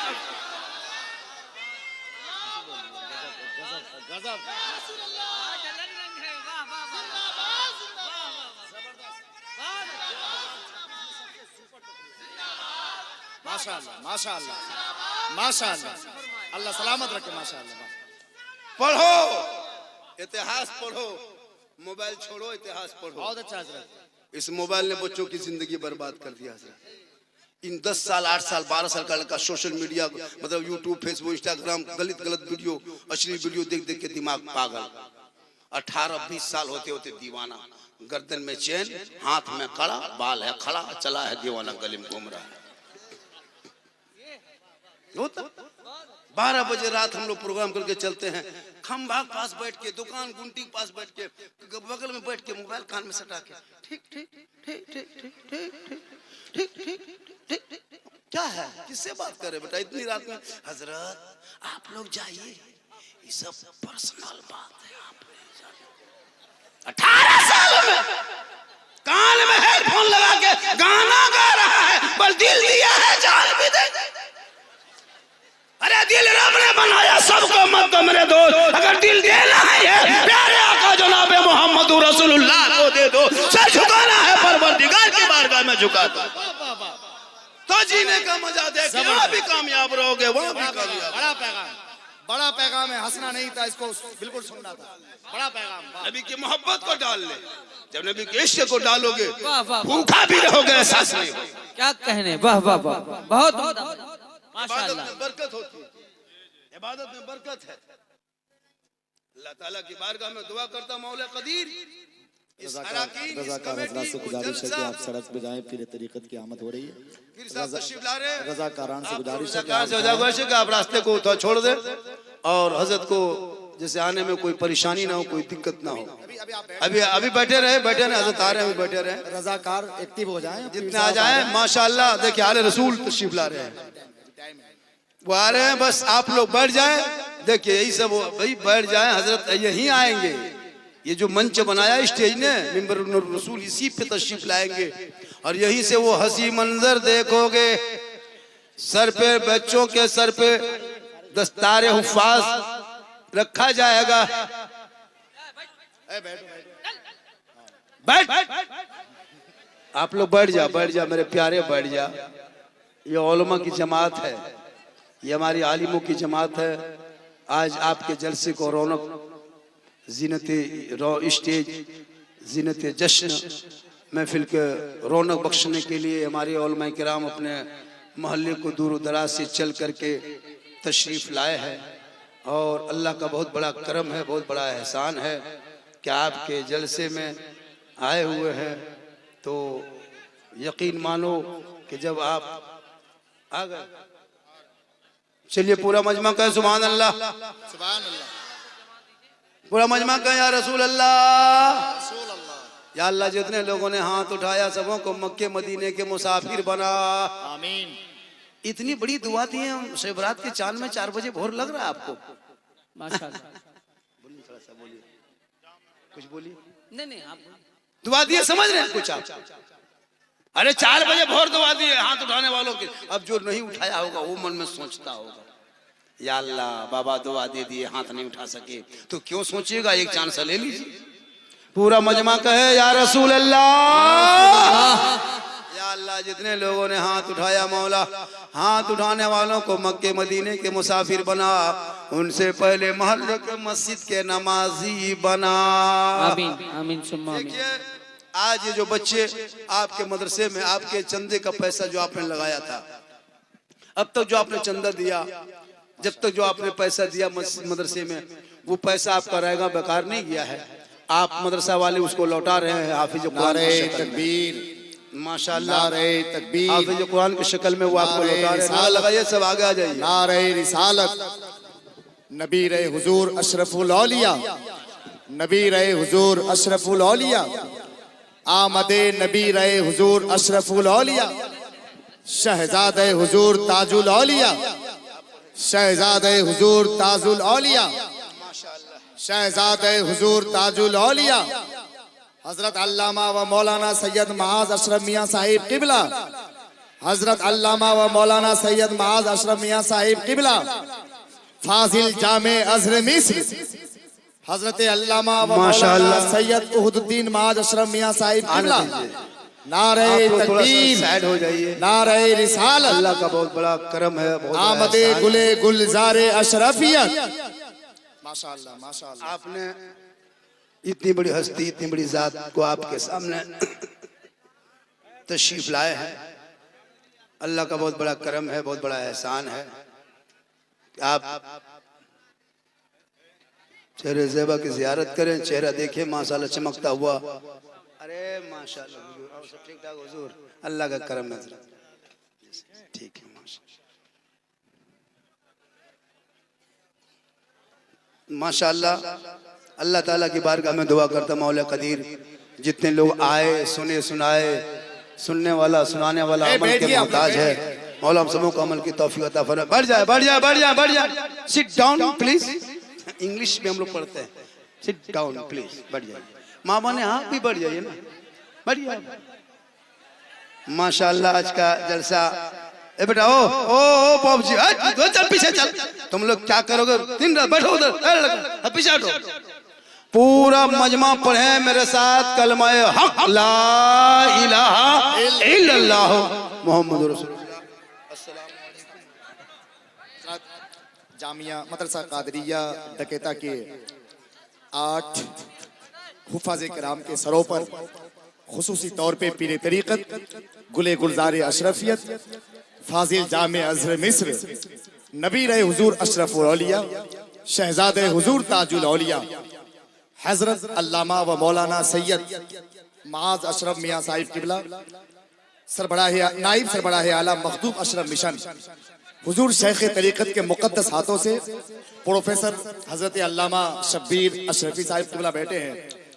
माशाअल्लाह, माशाअल्लाह, माशाअल्लाह। अल्लाह सलामत रखे। माशाअल्लाह। पढ़ो, इतिहास पढ़ो, मोबाइल छोड़ो, इतिहास पढ़ो। बहुत अच्छा हजरत। इस मोबाइल ने बच्चों की जिंदगी बर्बाद कर दिया हजरत। इन 10 साल 8 साल 12 साल का लड़का सोशल मीडिया मतलब यूट्यूब फेसबुक इंस्टाग्राम गलत वीडियो अश्लील वीडियो देख देख के दिमाग पागल। 18-20 साल होते होते दीवाना, गर्दन में चेन, हाथ में कड़ा, बाल है खड़ा, चला है दीवाना, गली में घूम रहा है। 12 बजे रात हम लोग प्रोग्राम करके चलते हैं, खंभा पास बैठ के, दुकान गुंटी पास बैठ के, बगल में बैठ के, मोबाइल कान में सटा के, ठीक ठीक ठीक ठीक ठीक ठीक ठीक ठीक ठीक। क्या है? किससे बात कर रहे बेटा इतनी रात में? हजरत आप लोग जाइए, ये सब पर्सनल बात है, आप 18 साल में कान में हेडफोन लगा के गाना गा रहा है, बस दिल दिया है जान भी दे। अरे दिल रब ने बनाया सबको, मत दो मेरे दोस्त। अगर दिल देना है प्यारे आका जनाब मोहम्मद रसूलुल्लाह को दे दो। सर झुकाना है परवरदिगार की बारगाह में झुका दो, तो जीने का मजा देख के वहां भी कामयाब रहोगे, वहां भी कामयाब। बड़ा पैगाम, बड़ा पैगाम है। हंसना नहीं था, इसको बिल्कुल सुनना था। बड़ा पैगाम। नबी की मोहब्बत को डाल ले। जब नबी के इश्क को डालोगे भूखा भी रहोगे, एहसास नहीं होगा। क्या कहने, वाह वाह वाह, बहुत इबादत में बरकत होती है, इबादत में बरकत है। अल्लाह ताला की बारगाह में दुआ करता मौला कदीर इस अराकीन इस कमेटी से गुजारिश है कि आप सड़क पे जाएं, फिर तरीकत की आमद हो रही है। फिर साहब तशरीफ ला रहे हैं, रज़ाकारान से गुजारिश है कि आप रास्ते को थोड़ा छोड़ दे और हजरत को जैसे आने में कोई परेशानी ना हो, कोई दिक्कत ना हो। अभी बैठे रहे हजरत आ रहे हैं, बैठे रहे। रज़ाकार एक्टिव हो जाएं, जितने आ जाए माशाअल्लाह। देखिए आले रसूल तशरीफ ला रहे हैं, वो आ रहे हैं, बस आप लोग बैठ जाएं। देखिए यही सब भाई बैठ जाएं, हजरत यहीं आएंगे। ये जो मंच बनाया स्टेज ने मिंबर रसूल, इसी पे तशरीफ लाएंगे और यहीं से वो हंसी मंजर देखोगे। सर पे बच्चों के सर पे दस्तारे हुफ्फाज रखा जाएगा। बैठ आप लोग बैठ जा मेरे प्यारे, बैठ जा। ये उलमा की जमात है, ये हमारी आलिमों की जमात है। आज आपके जलसे को रौनक, स्टेज, ज़ीनत जश्न महफिल के रौनक बख्शने के लिए हमारे उलमा किराम अपने मोहल्ले को दूर दराज से चल करके तशरीफ़ लाए हैं। और अल्लाह का बहुत बड़ा करम है, बहुत बड़ा एहसान है कि आपके जलसे में आए हुए हैं। तो यकीन मानो कि जब आप आ गए, चलिए पूरा मजमा कहें सुभान अल्लाह, सुभान अल्लाह। पूरा मजमा कहें या रसूल अल्लाह। या अल्लाह जितने लोगों ने हाथ उठाया सबों को मक्के मदीने के मुसाफिर बना, आमीन। इतनी बड़ी दुआ दी है। हम शिवरात के चांद में 4 बजे भोर लग रहा है आपको? माशाअल्लाह। थोड़ा सा बोलिए, कुछ बोलिए। नहीं आप दुआ दिए, समझ रहे हैं कुछ आप? अरे 4 बजे भोर दुआ दिए हाथ उठाने वालों के। अब जो नहीं उठाया होगा वो मन में सोचता होगा, या अल्लाह बाबा दुआ दे दिए, हाथ नहीं उठा सके, तो क्यों सोचिएगा, एक चांस ले लीजिए। पूरा मजमा कहे या रसूल अल्लाह, या अल्लाह जितने लोगों ने हाथ उठाया मौला, हाथ उठाने वालों को मक्के मदीने के मुसाफिर बना, उनसे पहले मोहल्ले के मस्जिद के नमाजी बना। आमीन आमीन सुम्मा आमीन। देखिए आज ये जो बच्चे आपके मदरसे में आपके चंदे का पैसा जो आपने लगाया था, अब तक जो आपने चंदा दिया, जब तक जो आपने पैसा दिया मदरसे में, वो पैसा आपका रहेगा, बेकार नहीं गया है। आप मदरसा वाले उसको लौटा रहे हैं हाफिज कुरान की शक्ल में। माशाअल्लाह, नारे तकबीर, हाफिज कुरान की शक्ल में वो आपको लौटा रहे हैं। नारा लगाइए, सब आगे आ जाइए। नारे रिसालत, नबी रहे हुजूर अशरफुल औलिया, नबी रहे हुजूर अशरफुल औलिया, आमदे नबी रहे हुजूर अशरफुल औलिया, शहजादे हुजूर ताजुल औलिया, शहजादे हुजूर ताजुल औलिया, शहजादे हुजूर ताजुल औलिया, हजरत अल्लामा व मौलाना सैयद महाज अशरफ मियां साहिब किबला, हजरत अल्लामा व मौलाना सैयद महाज अशरफ मियां साहिब किबला, फाजिल जामे अजहर मिस्र, हजरत अल्लामा व मौलाना सैयद उहुद्दीन महाज अशरफ मियां साहिब किबला। नारे तकबीर, साइड हो जाइए। नारे रिसालत, अल्लाह का बहुत बड़ा करम है, बहुत बड़ा आमदे एहसान है। गुले गुलजारे अशरफियत। माशाअल्लाह माशाअल्लाह, आपने इतनी बड़ी हस्ती, इतनी बड़ी जात को आपके सामने तशरीफ लाए हैं। अल्लाह का बहुत बड़ा करम है, बहुत बड़ा एहसान है। आप चेहरे ज़ेबा की जियारत करें, चेहरा देखें माशाअल्लाह चमकता हुआ। अरे माशाअल्लाह हुजूर, और सब ठीक ठाक हुजूर, अल्लाह का करम है। ठीक है माशाअल्लाह। अल्लाह ताला की बारगाह में दुआ करता मौला कदीर, जितने लोग आए, सुने सुनाए, सुनने वाला सुनाने वाला अमल के मोहताज है, मौला हम सबों को अमल की तौफीक अता फरमाए। बढ़ जाए बढ़ जाए बढ़ जाए बढ़ जाए। सिट डाउन प्लीज, इंग्लिश में हम लोग पढ़ते हैं। सिट डाउन प्लीज, बढ़ जाइए। मामा ने हाँ भी बढ़ जाइए ना, बढ़ जाए। माशाअल्लाह आज का जलसा। ए बेटा ओ पॉप जी, चल पीछे चल। तुम लोग क्या करोगे दिन रात? बैठो उधर, पीछे हटो। पूरा मजमा पढ़े मेरे साथ कलमा हक ला इलाहा इल्लल्लाह मुहम्मदुर रसूलुल्लाह। जामिया मदरसा कादरिया डकेता के 8 हुफाज़े किराम के सरों पर खुसूसी तौर पे पीरे तरीक़त, गुले गुलजारे अशरफियत, फाजिल जामे अजहर मिस्र, नबी रहे हुजूर अशरफुल औलिया, शहजादे हुजूर ताजुल औलिया, हजरत अल्लामा व मौलाना सैयद महाज अशरफ मियां साहिब किबला, सरबराह नाइब सरबराह आला मखदूम अशरफ मिशन, हुजूर शेख तरीक़त के मुक़द्दस हाथों से प्रोफेसर हजरत अल्लामा शब्बीर अशरफी साहिब किबला बैठे हैं,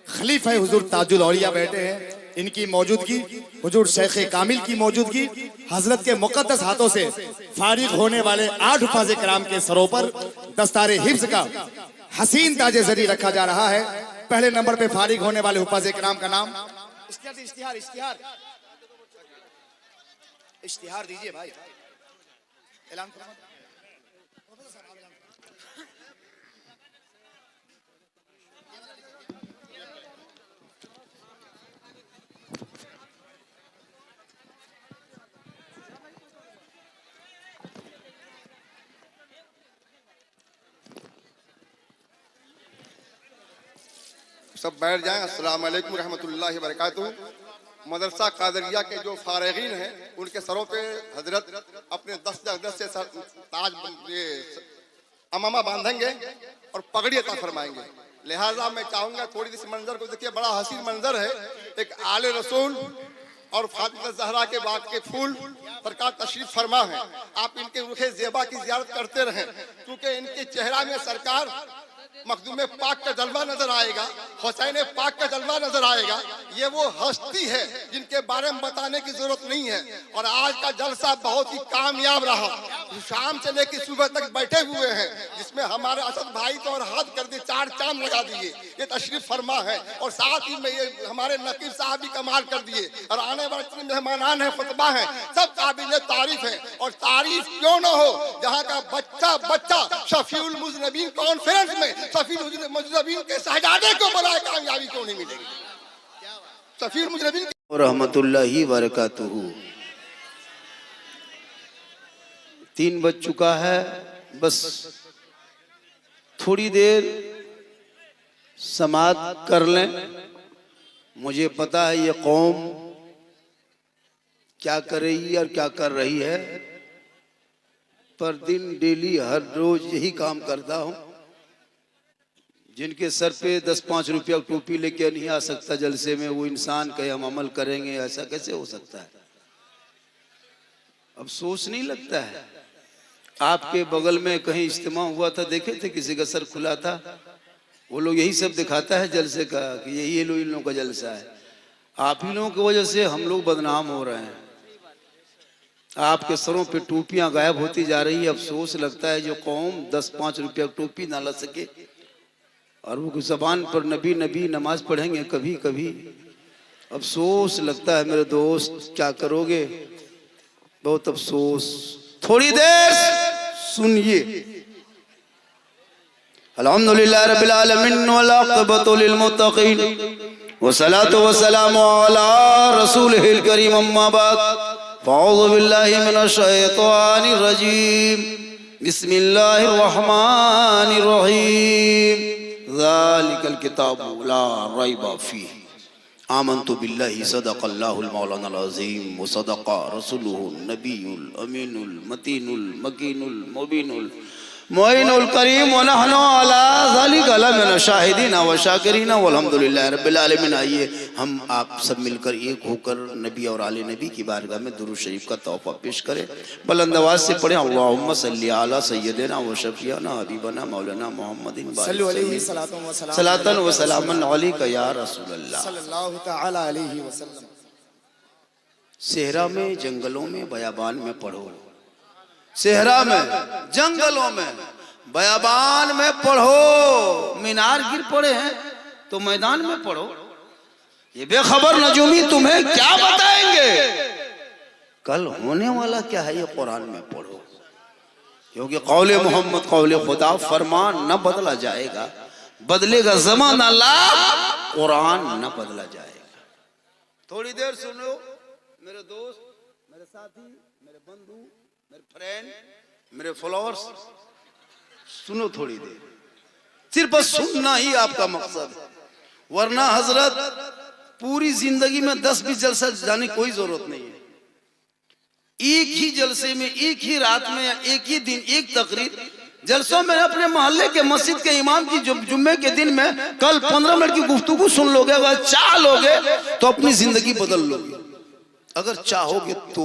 खलीफा हुजूर ताजुल औलिया बैठे हैं। इनकी मौजूदगी, हुजूर शेख कामिल की मौजूदगी, हजरत के मुक़द्दस हाथों से फारिग होने वाले 8 हुफ़ाज़े किराम के सरों पर दस्तारे हिफ्ज़ का हसीन ताजे जरी रखा जा रहा है। पहले नंबर पे फारिग होने वाले हुफ़ाज़े किराम का नाम इश्तिहार दीजिए भाई, ऐलान करो। सब बैठ जाएं। अस्सलाम वालेकुम रहमतुल्लाहि व बरकातुहू। मदरसा कादरिया के जो फारगीन हैं उनके सरों पे हजरत अपने 10 से ताज ये अमामा बांधेंगे और पगड़ी अता फरमाएंगे। लिहाजा मैं चाहूंगा थोड़ी इस मंजर को देखिए, बड़ा हसीन मंजर है। एक आले रसूल और फातिमा ज़हरा के बाग के फूल सरकार तशरीफ फरमा है। आप इनके रुखे ज़ेबा की ज़ियारत करते रहें, क्योंकि इनके चेहरा में सरकार मखदूम पाक का जलवा नजर आएगा, हुसैन पाक का जलवा नजर आएगा। ये वो हस्ती है जिनके बारे में बताने की जरूरत नहीं है। और आज का जलसा बहुत ही कामयाब रहा। शाम से लेकर सुबह तक बैठे हुए हैं, जिसमें हमारे असद भाई तो और हाथ कर दिए, 4 चांद लगा दिए। ये तशरीफ फरमा है और साथ ही में ये हमारे नकीब साहब भी कमाल कर दिए और आने वाले जितने मेहमान हैं, खुतबा है, सब काबिल तारीफ है। और तारीफ क्यों ना हो, जहाँ का बच्चा बच्चा शफीउल मुज़नबीन कॉन्फ्रेंस में शफीउल मुज़नबीन के शहजादे को बुलाए, कामयाबी क्यों नहीं मिलेगी? शफीउल मुज़नबीन रहमतुल्लाहि व बरकातुहू। 3 बज चुका है, बस थोड़ी देर समाअत कर लें। मुझे पता है ये कौम क्या कर रही है और क्या कर रही है, पर दिन डेली हर रोज यही काम करता हूं। जिनके सर पे 10-5 रुपया टोपी लेके नहीं आ सकता जलसे में, वो इंसान कहे हम अमल करेंगे, ऐसा कैसे हो सकता है? अब सोच नहीं लगता है। आपके बगल में कहीं इज्तिमा हुआ था, देखे थे, किसी का सर खुला था, वो लोग यही सब दिखाता है जलसे का कि यही इन लोगों का जलसा है। आप ही लोगों की वजह से हम लोग बदनाम हो रहे हैं। आपके सरों पे टोपियां गायब होती जा रही है। अफसोस लगता है जो कौम 10-5 रुपया टोपी ना ला सके और वो ज़बान पर नबी नबी नमाज पढ़ेंगे कभी कभी। अफसोस लगता है मेरे दोस्त, क्या करोगे? बहुत अफसोस। थोड़ी देर सुनिए। अल्हम्दुलिल्लाह रब्बिल आलमीन वल आक़िबतु लिल मुत्तक़ीन वस्सलातु वस्सलामु अला रसूलिहिल करीम, अम्मा बाद, फ़अऊज़ु बिल्लाहि मिनश शैतानिर रजीम, बिस्मिल्लाहिर रहमानिर रहीम। ज़ालिकल किताबु ला रैबा फ़ीह, आमन्तु बिल्लाहि सदक़ल्लाहुल मौलानाल अज़ीम व सदक़ा रसूलुहुन नबियुल अमीनुल मतीनुल मकीनुल मुबीनुल मुइनुल करीम व नहनु अला ज़ालिका लमिन शाहिदीन व शाकिरीन वल्हम्दुलिल्लाहि रब्बिल आलमीन। आइए हम आप सब मिलकर एक होकर नबी और आले नबी की बारगाह में दुरूद शरीफ का तोहफा पेश करें। बुलंद आवाज़ से पढ़ें, अल्लाहुम्मा सल्ली अला सय्यदिना व शफीअना हबीबना मौलाना मुहम्मदिन सलातन व सलामन अलैका या रसूलल्लाह सल्लल्लाहु तआला अलैहि वसल्लम। सेहरा में, जंगलों में, बयाबान में पढ़ो। सेहरा में, जंगलों में, बयाबान में पढ़ो। मीनार गिर पड़े हैं तो मैदान में पढ़ो। ये बेखबर नजूमी तुम्हें क्या बताएंगे? कल होने वाला क्या है ये कुरान में पढ़ो, क्योंकि कौले मोहम्मद कौले खुदा, फरमान न बदला जाएगा, बदलेगा ज़माना ला, कुरान न बदला जाएगा। थोड़ी देर सुनो मेरे दोस्त, मेरे साथी, मेरे बंधु, मेरे फ्रेंड, मेरे फॉलोअर्स, सुनो थोड़ी देर। सिर्फ बस सुनना ही आपका मकसद है, वरना हजरत पूरी जिंदगी में 10-20 जलसा जाने की कोई जरूरत नहीं है। एक ही जलसे में, एक ही रात में, या एक ही दिन एक तकरीर जलसों में अपने मोहल्ले के मस्जिद के इमाम की जुम्मे के दिन में कल 15 मिनट की गुफ्तगू सुन लोगे, अगर चाह लोगे तो अपनी जिंदगी बदल लोगे। अगर चाहोगे तो